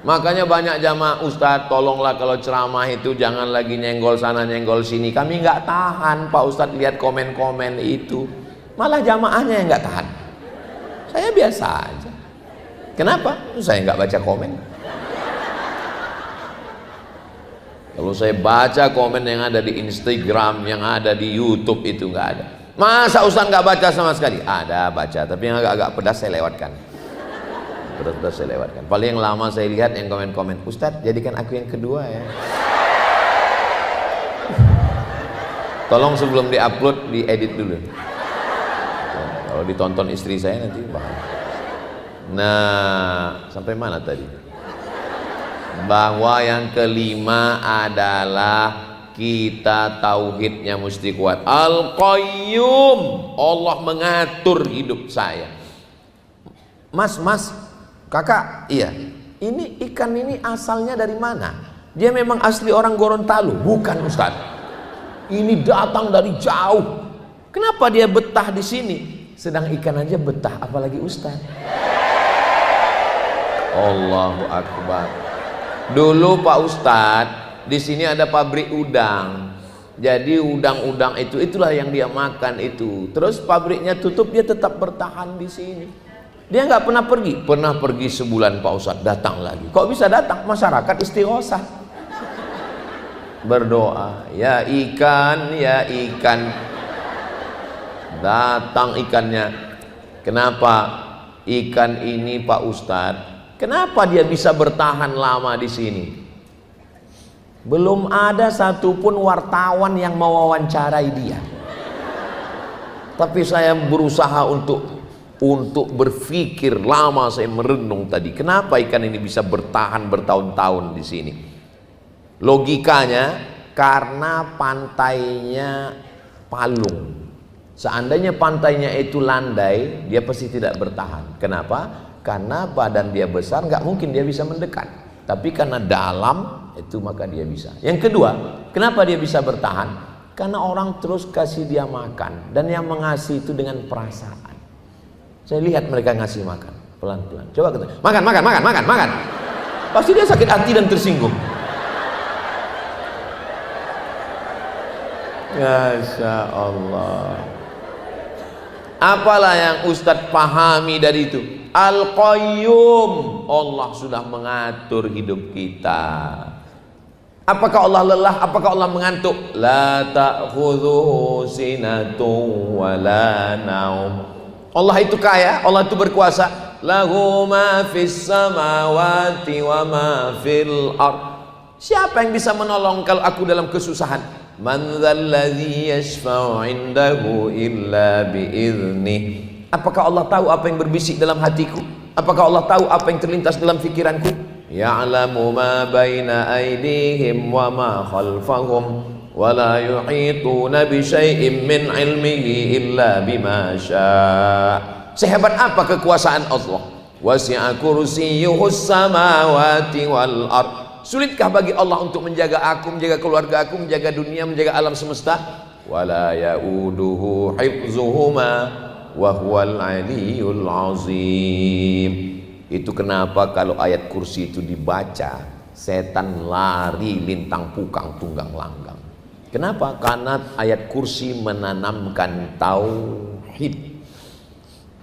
Makanya banyak jamaah, Ustadz tolonglah kalau ceramah itu jangan lagi nyenggol sana nyenggol sini. Kami nggak tahan Pak Ustadz lihat komen-komen itu. Malah jamaahnya yang nggak tahan. Saya biasa aja. Kenapa? Saya nggak baca komen. Kalau saya baca komen yang ada di Instagram, yang ada di YouTube itu nggak ada. Masa Ustadz nggak baca sama sekali? Ada baca, tapi yang agak-agak pedas saya lewatkan. Pedas saya lewatkan. Paling yang lama saya lihat yang komen-komen, Ustadz jadikan aku yang kedua ya. Tolong sebelum diupload diedit dulu. Kalau ditonton istri saya nanti bahaya. Nah, sampai mana tadi? Bahwa yang kelima adalah kita tauhidnya mesti kuat. Al-Qayyum, Allah mengatur hidup saya. Mas, kakak, iya. Ini ikan ini asalnya dari mana? Dia memang asli orang Gorontalo? Bukan Ustaz. Ini datang dari jauh. Kenapa dia betah di sini? Sedang ikan aja betah, apalagi Ustaz. Allahu Akbar. Dulu Pak Ustadz, di sini ada pabrik udang. Jadi udang-udang itulah yang dia makan itu. Terus pabriknya tutup, dia tetap bertahan di sini. Dia nggak pernah pergi. Pernah pergi sebulan Pak Ustadz, datang lagi. Kok bisa datang? Masyarakat istighosah. Berdoa, ya ikan, ya ikan. Datang ikannya. Kenapa ikan ini Pak Ustadz? Kenapa dia bisa bertahan lama di sini? Belum ada satupun wartawan yang mewawancarai dia. Tapi saya berusaha untuk berpikir lama, saya merenung tadi. Kenapa ikan ini bisa bertahan bertahun-tahun di sini? Logikanya karena pantainya palung. Seandainya pantainya itu landai, dia pasti tidak bertahan. Kenapa? Karena badan dia besar, nggak mungkin dia bisa mendekat. Tapi karena dalam itu maka dia bisa. Yang kedua, kenapa dia bisa bertahan? Karena orang terus kasih dia makan, dan yang mengasihi itu dengan perasaan. Saya lihat mereka ngasih makan pelan-pelan. Coba kita makan. Pasti dia sakit hati dan tersinggung. Masya Allah. Apalah yang Ustadz pahami dari itu? Al-Qayyum, Allah sudah mengatur hidup kita. Apakah Allah lelah? Apakah Allah mengantuk? La ta'khudhuhu sinatun wa la naum. Allah itu kaya, Allah itu berkuasa. Lahu ma fis samawati wa ma fil ard. Siapa yang bisa menolong kalau aku dalam kesusahan? Man dzalladzi yashfa'u 'indahu illa bi'idzni. Apakah Allah tahu apa yang berbisik dalam hatiku? Apakah Allah tahu apa yang terlintas dalam fikiranku? Ya'lamu ma baina aydihim wa ma khalfahum wa la yuhituna bi syai'in min 'ilmihi illa bima syaa'. Sehebat apa kekuasaan Allah? Wasi'a kursiyyuhus samawati wal ard. Sulitkah bagi Allah untuk menjaga aku, menjaga keluarga aku, menjaga dunia, menjaga alam semesta? Wala ya'uduhu hifzuhuma wa huwal aliyul azim. Itu kenapa kalau ayat kursi itu dibaca, setan lari lintang pukang tunggang langgang. Kenapa? Karena ayat kursi menanamkan tauhid.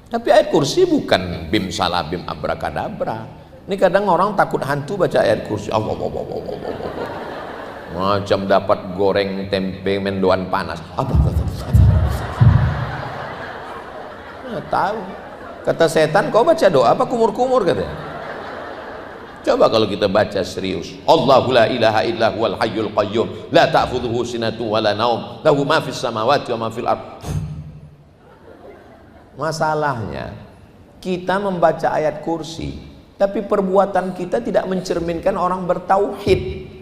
Tapi ayat kursi bukan bim salabim abrakadabra. Ini kadang orang takut hantu baca ayat kursi. Allah. Macam dapat goreng tempe mendoan panas. Tahu, kata setan, kau baca doa apa kumur-kumur katanya. Coba kalau kita baca serius, Allahu la ilaha illa huwal hayyul qayyum la ta'khudhuhu sinatun wa la naum lahu ma fis samawati wa ma fil ard. Masalahnya kita membaca ayat kursi, tapi perbuatan kita tidak mencerminkan orang bertauhid.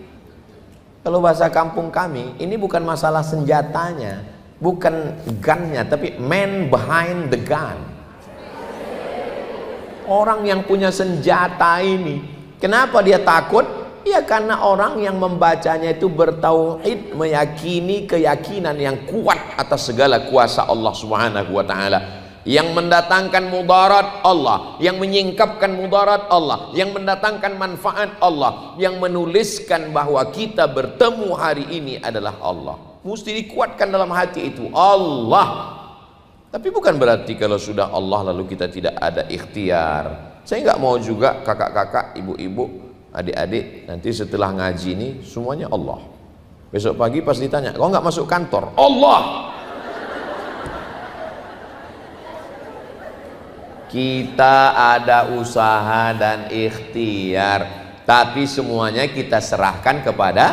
Kalau bahasa kampung kami, ini bukan masalah senjatanya, bukan gunnya, tapi man behind the gun. Orang yang punya senjata ini, kenapa dia takut? Ya karena orang yang membacanya itu bertauhid, meyakini keyakinan yang kuat atas segala kuasa Allah Subhanahu wa taala. Yang mendatangkan mudarat Allah, yang menyingkapkan mudarat Allah, yang mendatangkan manfaat Allah, yang menuliskan bahwa kita bertemu hari ini adalah Allah. Mesti dikuatkan dalam hati itu, Allah. Tapi bukan berarti kalau sudah Allah lalu kita tidak ada ikhtiar. Saya nggak mau juga kakak-kakak, ibu-ibu, adik-adik nanti setelah ngaji ini semuanya Allah. Besok pagi pas ditanya, kau nggak masuk kantor? Allah. Kita ada usaha dan ikhtiar, tapi semuanya kita serahkan kepada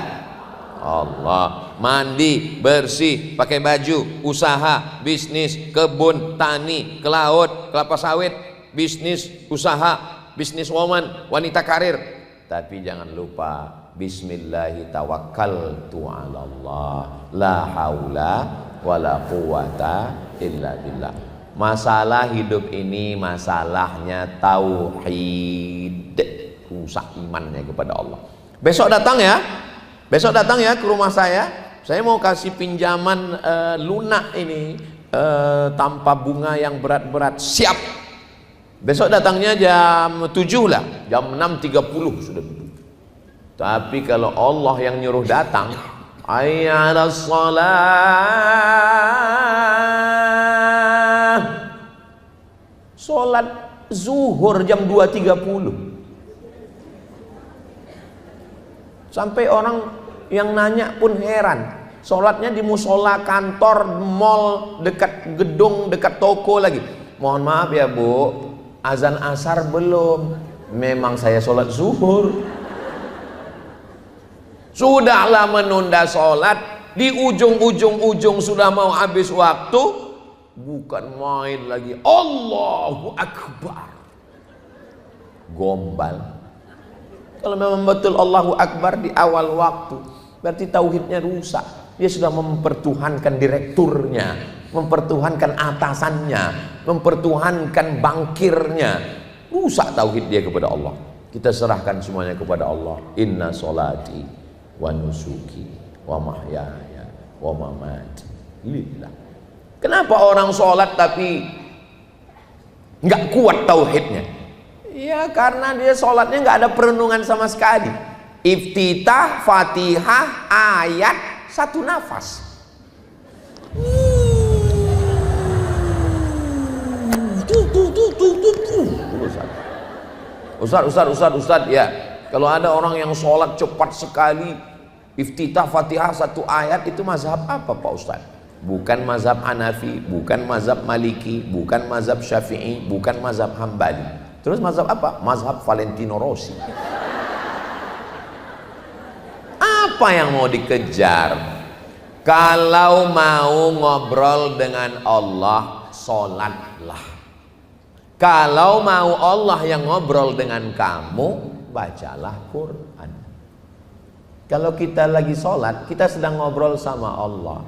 Allah. Mandi, bersih, pakai baju, usaha, bisnis, kebun, tani, ke laut, kelapa sawit, bisnis, usaha, bisnis woman, wanita karir. Tapi jangan lupa, bismillahi tawakkaltu 'ala Allah, la haula wala quwata illa billah. Masalah hidup ini masalahnya tauhid, rusak imannya kepada Allah. Besok datang ya ke rumah saya mau kasih pinjaman lunak ini tanpa bunga yang berat-berat. Siap. Besok datangnya jam 7 lah, jam 6.30 sudah duduk. Tapi kalau Allah yang nyuruh datang, hayya 'alas shalah, sholat zuhur jam 2.30. Sampai orang yang nanya pun heran, sholatnya di musola kantor, mall, dekat gedung, dekat toko lagi. Mohon maaf ya Bu, azan asar belum. Memang saya sholat zuhur. Sudahlah menunda sholat, di ujung sudah mau habis waktu, bukan main lagi, Allahu Akbar, gombal. Kalau memang betul Allahu Akbar di awal waktu, berarti tauhidnya rusak. Dia sudah mempertuhankan direkturnya, mempertuhankan atasannya, mempertuhankan bankirnya. Rusak tauhid dia kepada Allah. Kita serahkan semuanya kepada Allah. Inna sholati wa nusuki wa mahyaya wa mamati lillah. Kenapa orang sholat tapi nggak kuat tauhidnya? Ya karena dia sholatnya nggak ada perenungan sama sekali. Iftitah, Fatihah, ayat, satu nafas. Ustaz ya. Kalau ada orang yang sholat cepat sekali, iftitah, Fatihah, satu ayat, itu mazhab apa Pak Ustaz? Bukan mazhab Hanafi, bukan mazhab Maliki, bukan mazhab Syafi'i, bukan mazhab Hambali. Terus mazhab apa? Mazhab Valentino Rossi. Apa yang mau dikejar? Kalau mau ngobrol dengan Allah, sholatlah. Kalau mau Allah yang ngobrol dengan kamu, bacalah Quran. Kalau kita lagi sholat, kita sedang ngobrol sama Allah.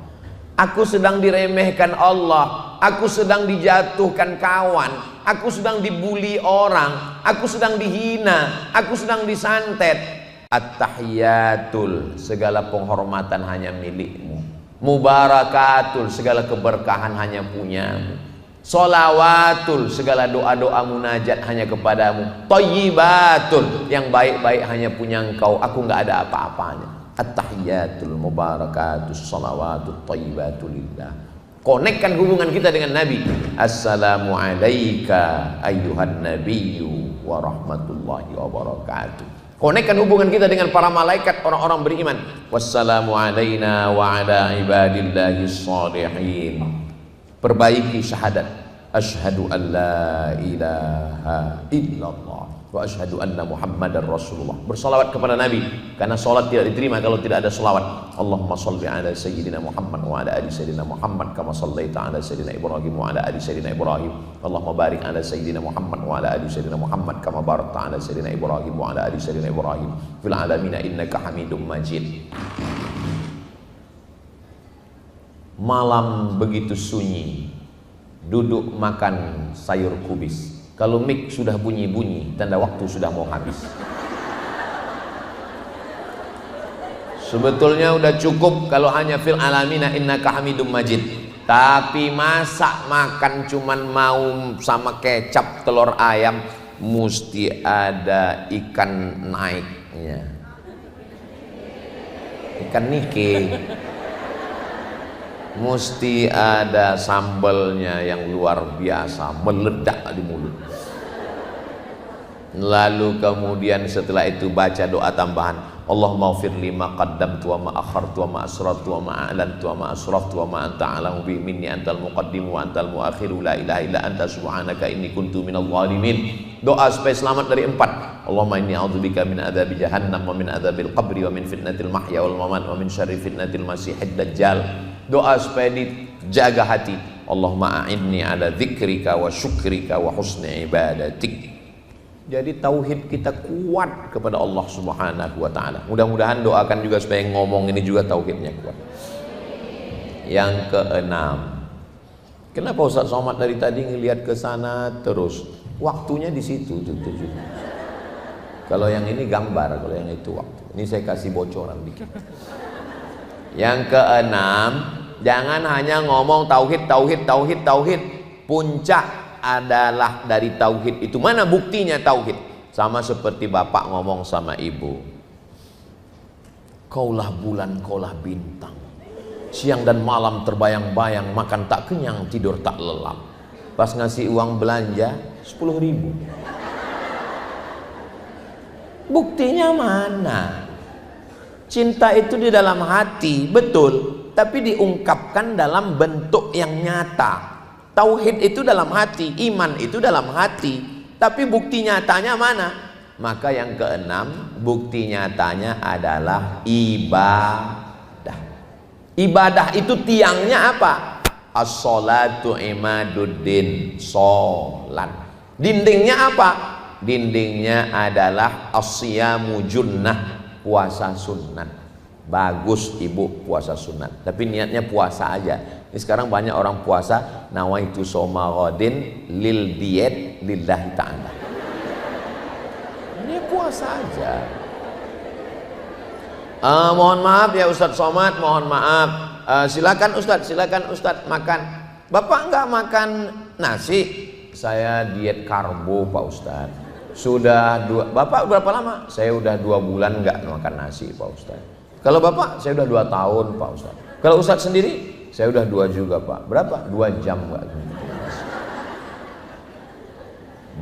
Aku sedang diremehkan Allah, aku sedang dijatuhkan kawan, aku sedang dibully orang, aku sedang dihina, aku sedang disantet. At-tahiyatul, segala penghormatan hanya milikmu. Mubarakatul, segala keberkahan hanya punyamu. Sholawatul, segala doa-doa munajat hanya kepadamu. Thayyibatul, yang baik-baik hanya punya engkau, aku nggak ada apa-apanya. At-tahiyatul mubarakatus sholawatut thayyibatul lillah. Konekkan hubungan kita dengan Nabi. Assalamu alayka ayyuhan nabiyyu wa rahmatullahi wa barakatuh. Konekkan hubungan kita dengan para malaikat, orang-orang beriman. Wassalamu alayna wa ala ibadillahi shalihin. Perbaiki syahadat. Asyhadu an la ilaha illallah wa asyhadu anna Muhammadar Rasulullah. Bersalawat kepada Nabi, karena salat tidak diterima kalau tidak ada salawat. Allahumma shalli ala sayyidina Muhammad wa ala ali sayyidina Muhammad kama shallaita ala sayyidina Ibrahim wa ala ali sayyidina Ibrahim. Allahumma barik ala sayyidina Muhammad wa ala ali sayyidina Muhammad kama barakta ala sayyidina Ibrahim wa ala ali sayyidina Ibrahim fil alamin innaka Hamidum Majid. Malam begitu sunyi, duduk makan sayur kubis. Kalau mik sudah bunyi-bunyi, tanda waktu sudah mau habis. Sebetulnya udah cukup kalau hanya fil alamina innaka Hamidum Majid. Tapi masa makan cuman mau sama kecap telur ayam, mesti ada ikan naiknya, ikan nike. Mesti ada sambalnya yang luar biasa, meledak di mulut. Lalu kemudian setelah itu baca doa tambahan, Allahumma ighfir li ma qaddamtu wa ma akhartu wa ma asrartu wa ma a'lantu wa ma asraftu wa ma anta a'lamu bi minni antal muqaddim wa antal muakhiru la ilaha illa anta subhanaka inni kuntu minadh dhalimin. Doa supaya selamat dari 4. Allahumma inni a'udzubika min adzabi jahannam wa min adzabil qabri wa min fitnatil mahya wal mamat wa min syarri fitnatil masiihid dajjal. Doa supaya dijaga hati. Allahumma a'inni ala dzikrika wa syukrika wa husni ibadatik. Jadi tauhid kita kuat kepada Allah Subhanahu wa taala. Mudah-mudahan doakan juga supaya ngomong ini juga tauhidnya kuat. Yang keenam, kenapa Ustaz Somad dari tadi ngelihat ke sana terus? Waktunya di situ tujuh. Kalau yang ini gambar, kalau yang itu waktu. Ini saya kasih bocoran dikit. Yang keenam, jangan hanya ngomong tauhid. Puncak adalah dari tauhid itu. Mana buktinya tauhid? Sama seperti bapak ngomong sama ibu, kaulah bulan, kaulah bintang, siang dan malam terbayang-bayang, makan tak kenyang, tidur tak lelap. Pas ngasih uang belanja 10.000. Buktinya mana? Cinta itu di dalam hati, betul, tapi diungkapkan dalam bentuk yang nyata. Tauhid itu dalam hati, iman itu dalam hati, tapi bukti nyatanya mana? Maka yang keenam, bukti nyatanya adalah ibadah. Ibadah itu tiangnya apa? As-sholatu imaduddin, sholat. Dindingnya apa? Dindingnya adalah as-siyamu junnah, puasa sunat. Bagus ibu puasa sunat, tapi niatnya puasa aja. Ini sekarang banyak orang puasa nawaitu shoma ghadin lil diet lillahi ta'ala. Ini puasa aja. Mohon maaf ya Ustadz Somad, mohon maaf. Silakan Ustadz makan. Bapak enggak makan nasi? Saya diet karbo Pak Ustadz. Bapak berapa lama? Saya udah 2 bulan nggak makan nasi Pak Ustadz. Kalau Bapak, saya udah 2 tahun Pak Ustadz. Kalau Ustadz sendiri, saya udah 2 juga Pak. Berapa? 2 jam nggak makan nasi.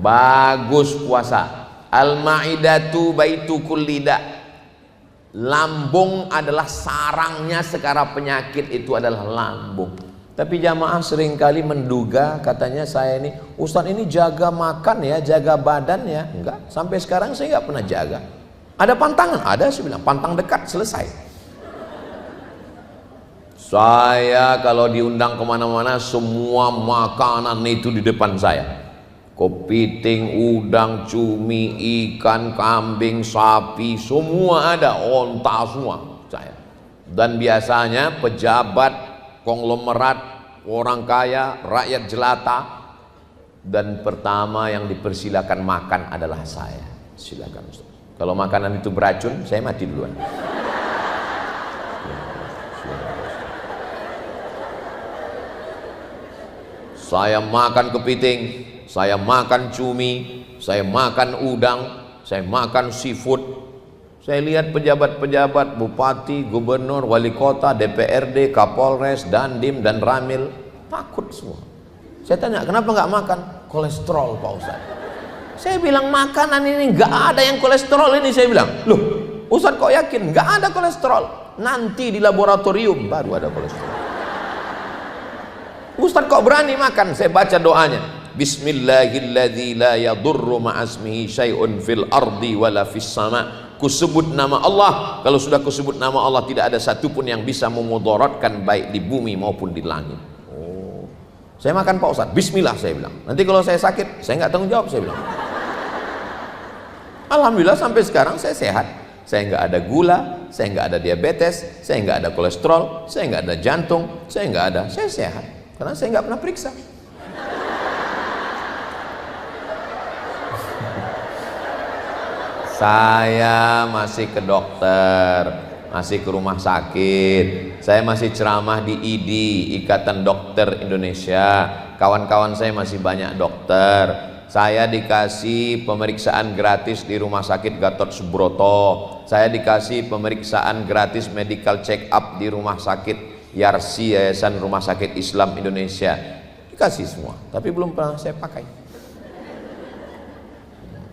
Bagus puasa. Al-ma'idatu baitu kullida. Lambung adalah sarangnya segala penyakit, itu adalah lambung. Tapi jamaah seringkali menduga, katanya saya ini Ustadz ini jaga makan ya, jaga badan ya. Enggak, sampai sekarang saya nggak pernah jaga. Ada pantangan? Ada, saya bilang pantang dekat, selesai. Saya kalau diundang kemana-mana, semua makanan itu di depan saya. Kepiting, udang, cumi, ikan, kambing, sapi, semua ada, onta semua saya. Dan biasanya pejabat, konglomerat, orang kaya, rakyat jelata, dan pertama yang dipersilakan makan adalah saya. Silakan Ustaz. Kalau makanan itu beracun, saya mati duluan. Saya makan kepiting, saya makan cumi, saya makan udang, saya makan seafood. Saya lihat pejabat-pejabat, bupati, gubernur, wali kota, DPRD, Kapolres, Dandim, dan Ramil takut semua. Saya tanya, kenapa nggak makan? Kolesterol Pak Ustadz. Saya bilang makanan ini nggak ada yang kolesterol ini. Saya bilang, loh Ustadz kok yakin? Nggak ada kolesterol. Nanti di laboratorium baru ada kolesterol. Ustaz kok berani makan? Saya baca doanya. Bismillahilladzi la yadurru ma'asmihi syai'un fil ardi wala fis sama. Kusebut nama Allah. Kalau sudah kusebut nama Allah, tidak ada satupun yang bisa memudaratkan baik di bumi maupun di langit. Oh, saya makan Pak Ustaz. Bismillah saya bilang. Nanti kalau saya sakit, saya nggak tanggung jawab, saya bilang. Alhamdulillah sampai sekarang saya sehat. Saya nggak ada gula, saya nggak ada diabetes, saya nggak ada kolesterol, saya nggak ada jantung, saya nggak ada. Saya sehat karena saya nggak pernah periksa. Saya masih ke dokter, masih ke rumah sakit, saya masih ceramah di IDI, Ikatan Dokter Indonesia. Kawan-kawan saya masih banyak dokter. Saya dikasih pemeriksaan gratis di rumah sakit Gatot Subroto. Saya dikasih pemeriksaan gratis medical check up di rumah sakit Yarsi, Yayasan Rumah Sakit Islam Indonesia. Dikasih semua, tapi belum pernah saya pakai.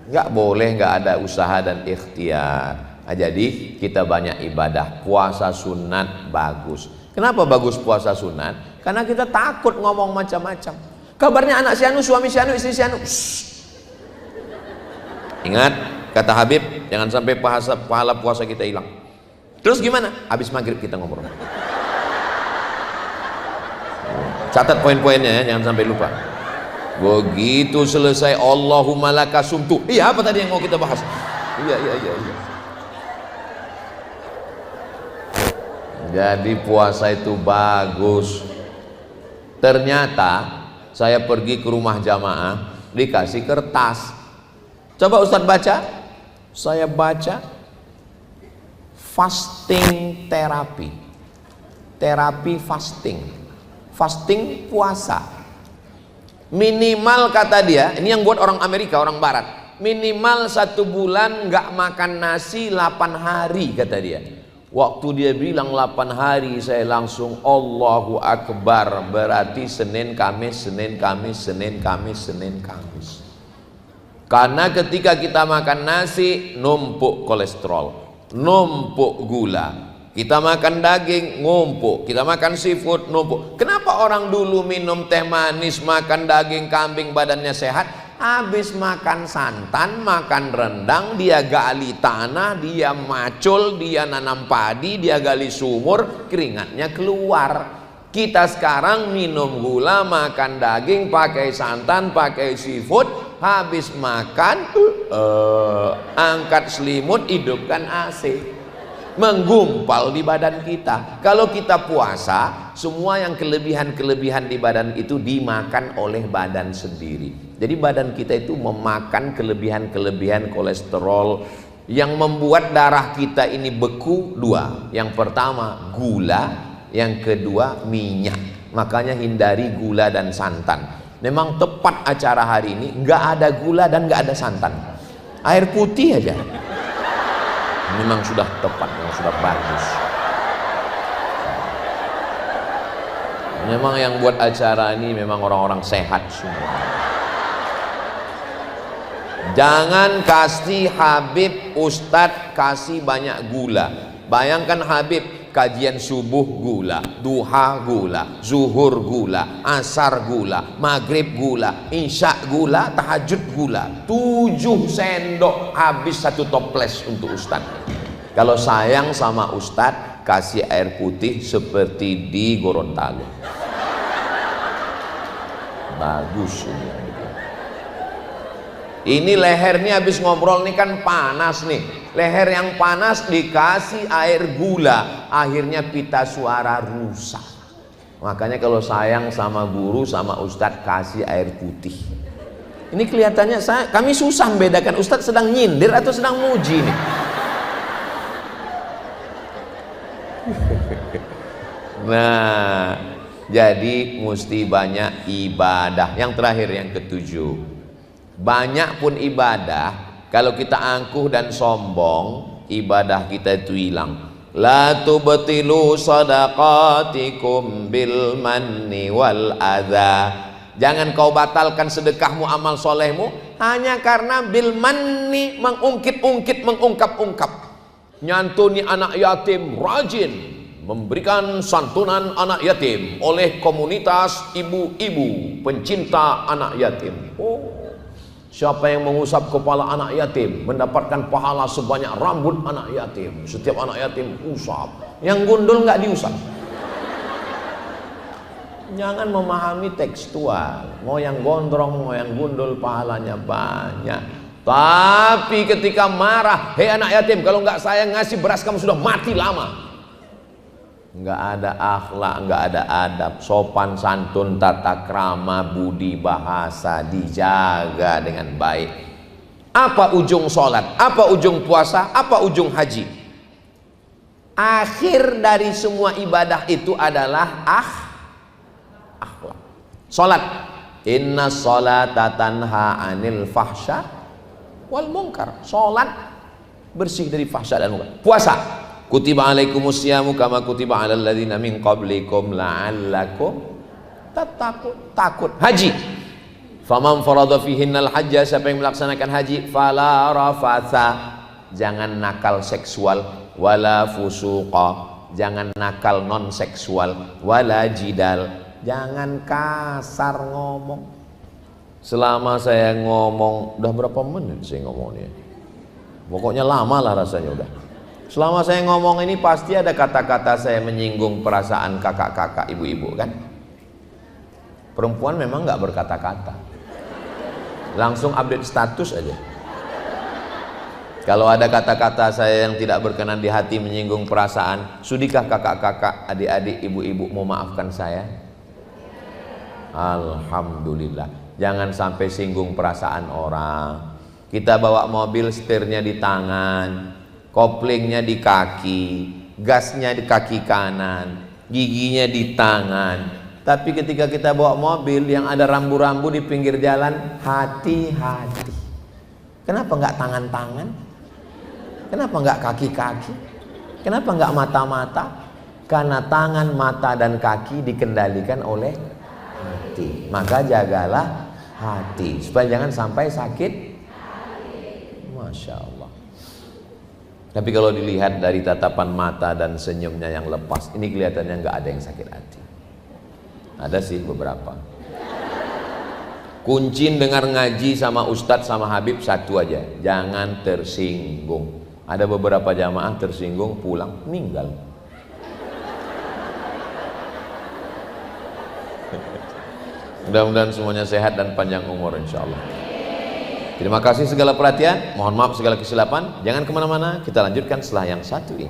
Nggak boleh nggak ada usaha dan ikhtiar. Nah, jadi kita banyak ibadah. Puasa sunat bagus. Kenapa bagus puasa sunat? Karena kita takut ngomong macam-macam. Kabarnya anak si anu, suami si anu, istri si anu. Ingat kata Habib, jangan sampai pahala puasa kita hilang. Terus gimana? Habis maghrib kita ngobrol. Catat poin-poinnya ya, jangan sampai lupa. Begitu selesai Allahumma laka sumtu. Iya, apa tadi yang mau kita bahas? Iya. Jadi puasa itu bagus. Ternyata saya pergi ke rumah jamaah, dikasih kertas. Coba Ustadz baca. Saya baca fasting terapi. Terapi fasting. Fasting puasa. Minimal kata dia, ini yang buat orang Amerika, orang Barat, minimal 1 bulan nggak makan nasi 8 hari kata dia. Waktu dia bilang 8 hari, saya langsung Allahu Akbar. Berarti Senin Kamis, Senin Kamis, Senin Kamis, Senin Kamis. Karena ketika kita makan nasi, numpuk kolesterol, numpuk gula. Kita makan daging, ngumpuk. Kita makan seafood, numpuk. Kenapa orang dulu minum teh manis, makan daging kambing, badannya sehat? Habis makan santan, makan rendang, dia gali tanah, dia macul, dia nanam padi, dia gali sumur, keringatnya keluar. Kita sekarang minum gula, makan daging, pakai santan, pakai seafood, habis makan, angkat selimut, hidupkan AC. Menggumpal di badan kita. Kalau kita puasa, semua yang kelebihan-kelebihan di badan itu dimakan oleh badan sendiri. Jadi badan kita itu memakan kelebihan-kelebihan kolesterol yang membuat darah kita ini beku. 2. Yang pertama gula, yang kedua minyak. Makanya hindari gula dan santan. Memang tepat acara hari ini nggak ada gula dan nggak ada santan. Air putih aja. Memang sudah tepat, memang sudah bagus. Memang yang buat acara ini memang orang-orang sehat semua. Jangan kasih Habib Ustadz kasih banyak gula. Bayangkan Habib kajian subuh gula, duha gula, zuhur gula, asar gula, maghrib gula, isya gula, tahajud gula. 7 sendok habis 1 toples untuk Ustadz. Kalau sayang sama Ustadz, kasih air putih seperti di Gorontalo. Bagus ini. Ini lehernya habis ngobrol nih kan panas nih. Leher yang panas dikasih air gula, akhirnya pita suara rusak. Makanya kalau sayang sama guru sama Ustadz, kasih air putih. Ini kelihatannya kami susah membedakan Ustadz sedang nyindir atau sedang muji nih. Nah, jadi mesti banyak ibadah. Yang terakhir, yang ke-7, banyak pun ibadah, kalau kita angkuh dan sombong, ibadah kita itu hilang. La tubtilu sadaqatikum bil manni wal adha. Jangan kau batalkan sedekahmu, amal solehmu hanya karena bil manni, mengungkit-ungkit, mengungkap-ungkap. Nyantuni anak yatim rajin, memberikan santunan anak yatim oleh komunitas ibu-ibu pencinta anak yatim. Oh, siapa yang mengusap kepala anak yatim mendapatkan pahala sebanyak rambut anak yatim. Setiap anak yatim usap, yang gundul nggak diusap. Jangan memahami tekstual, mau yang gondrong mau yang gundul pahalanya banyak. Tapi ketika marah, hei anak yatim, kalau nggak saya ngasih beras kamu sudah mati lama. Nggak ada akhlak, nggak ada adab, sopan santun, tata krama, budi bahasa dijaga dengan baik. Apa ujung sholat? Apa ujung puasa? Apa ujung haji? Akhir dari semua ibadah itu adalah akhlak. Sholat, inna sholata tanha anil fahsya wal munkar. Sholat bersih dari fahsya dan munkar. Puasa, kutiba alaikumus syamu kama kutiba alal ladzina min qablikum la'allakum tattaqun. Takut. Haji, faman farada fihinnal hajja, siapa yang melaksanakan haji, fala rafatha, jangan nakal seksual, wala fusuqa, jangan nakal non seksual, wala jidal, jangan kasar ngomong. Selama saya ngomong, udah berapa menit saya ngomongnya? Pokoknya lama lah rasanya udah. Selama saya ngomong ini pasti ada kata-kata saya menyinggung perasaan kakak-kakak, ibu-ibu kan? Perempuan memang nggak berkata-kata, langsung update status aja. Kalau ada kata-kata saya yang tidak berkenan di hati menyinggung perasaan, sudikah kakak-kakak, adik-adik, ibu-ibu mau maafkan saya? Alhamdulillah. Jangan sampai singgung perasaan orang. Kita bawa mobil, setirnya di tangan, koplingnya di kaki, gasnya di kaki kanan, giginya di tangan. Tapi ketika kita bawa mobil yang ada rambu-rambu di pinggir jalan, hati-hati. Kenapa nggak tangan-tangan? Kenapa nggak kaki-kaki? Kenapa nggak mata-mata? Karena tangan, mata, dan kaki dikendalikan oleh hati. Maka jagalah hati supaya jangan sampai sakit. Masya Allah. Tapi kalau dilihat dari tatapan mata dan senyumnya yang lepas, ini kelihatannya nggak ada yang sakit hati. Ada sih beberapa. Kunci dengar ngaji sama ustadz sama habib satu aja, jangan tersinggung. Ada beberapa jamaah tersinggung pulang meninggal. Mudah-mudahan semuanya sehat dan panjang umur insya Allah. Terima kasih segala perhatian, mohon maaf segala kesilapan. Jangan kemana-mana, kita lanjutkan setelah yang satu ini.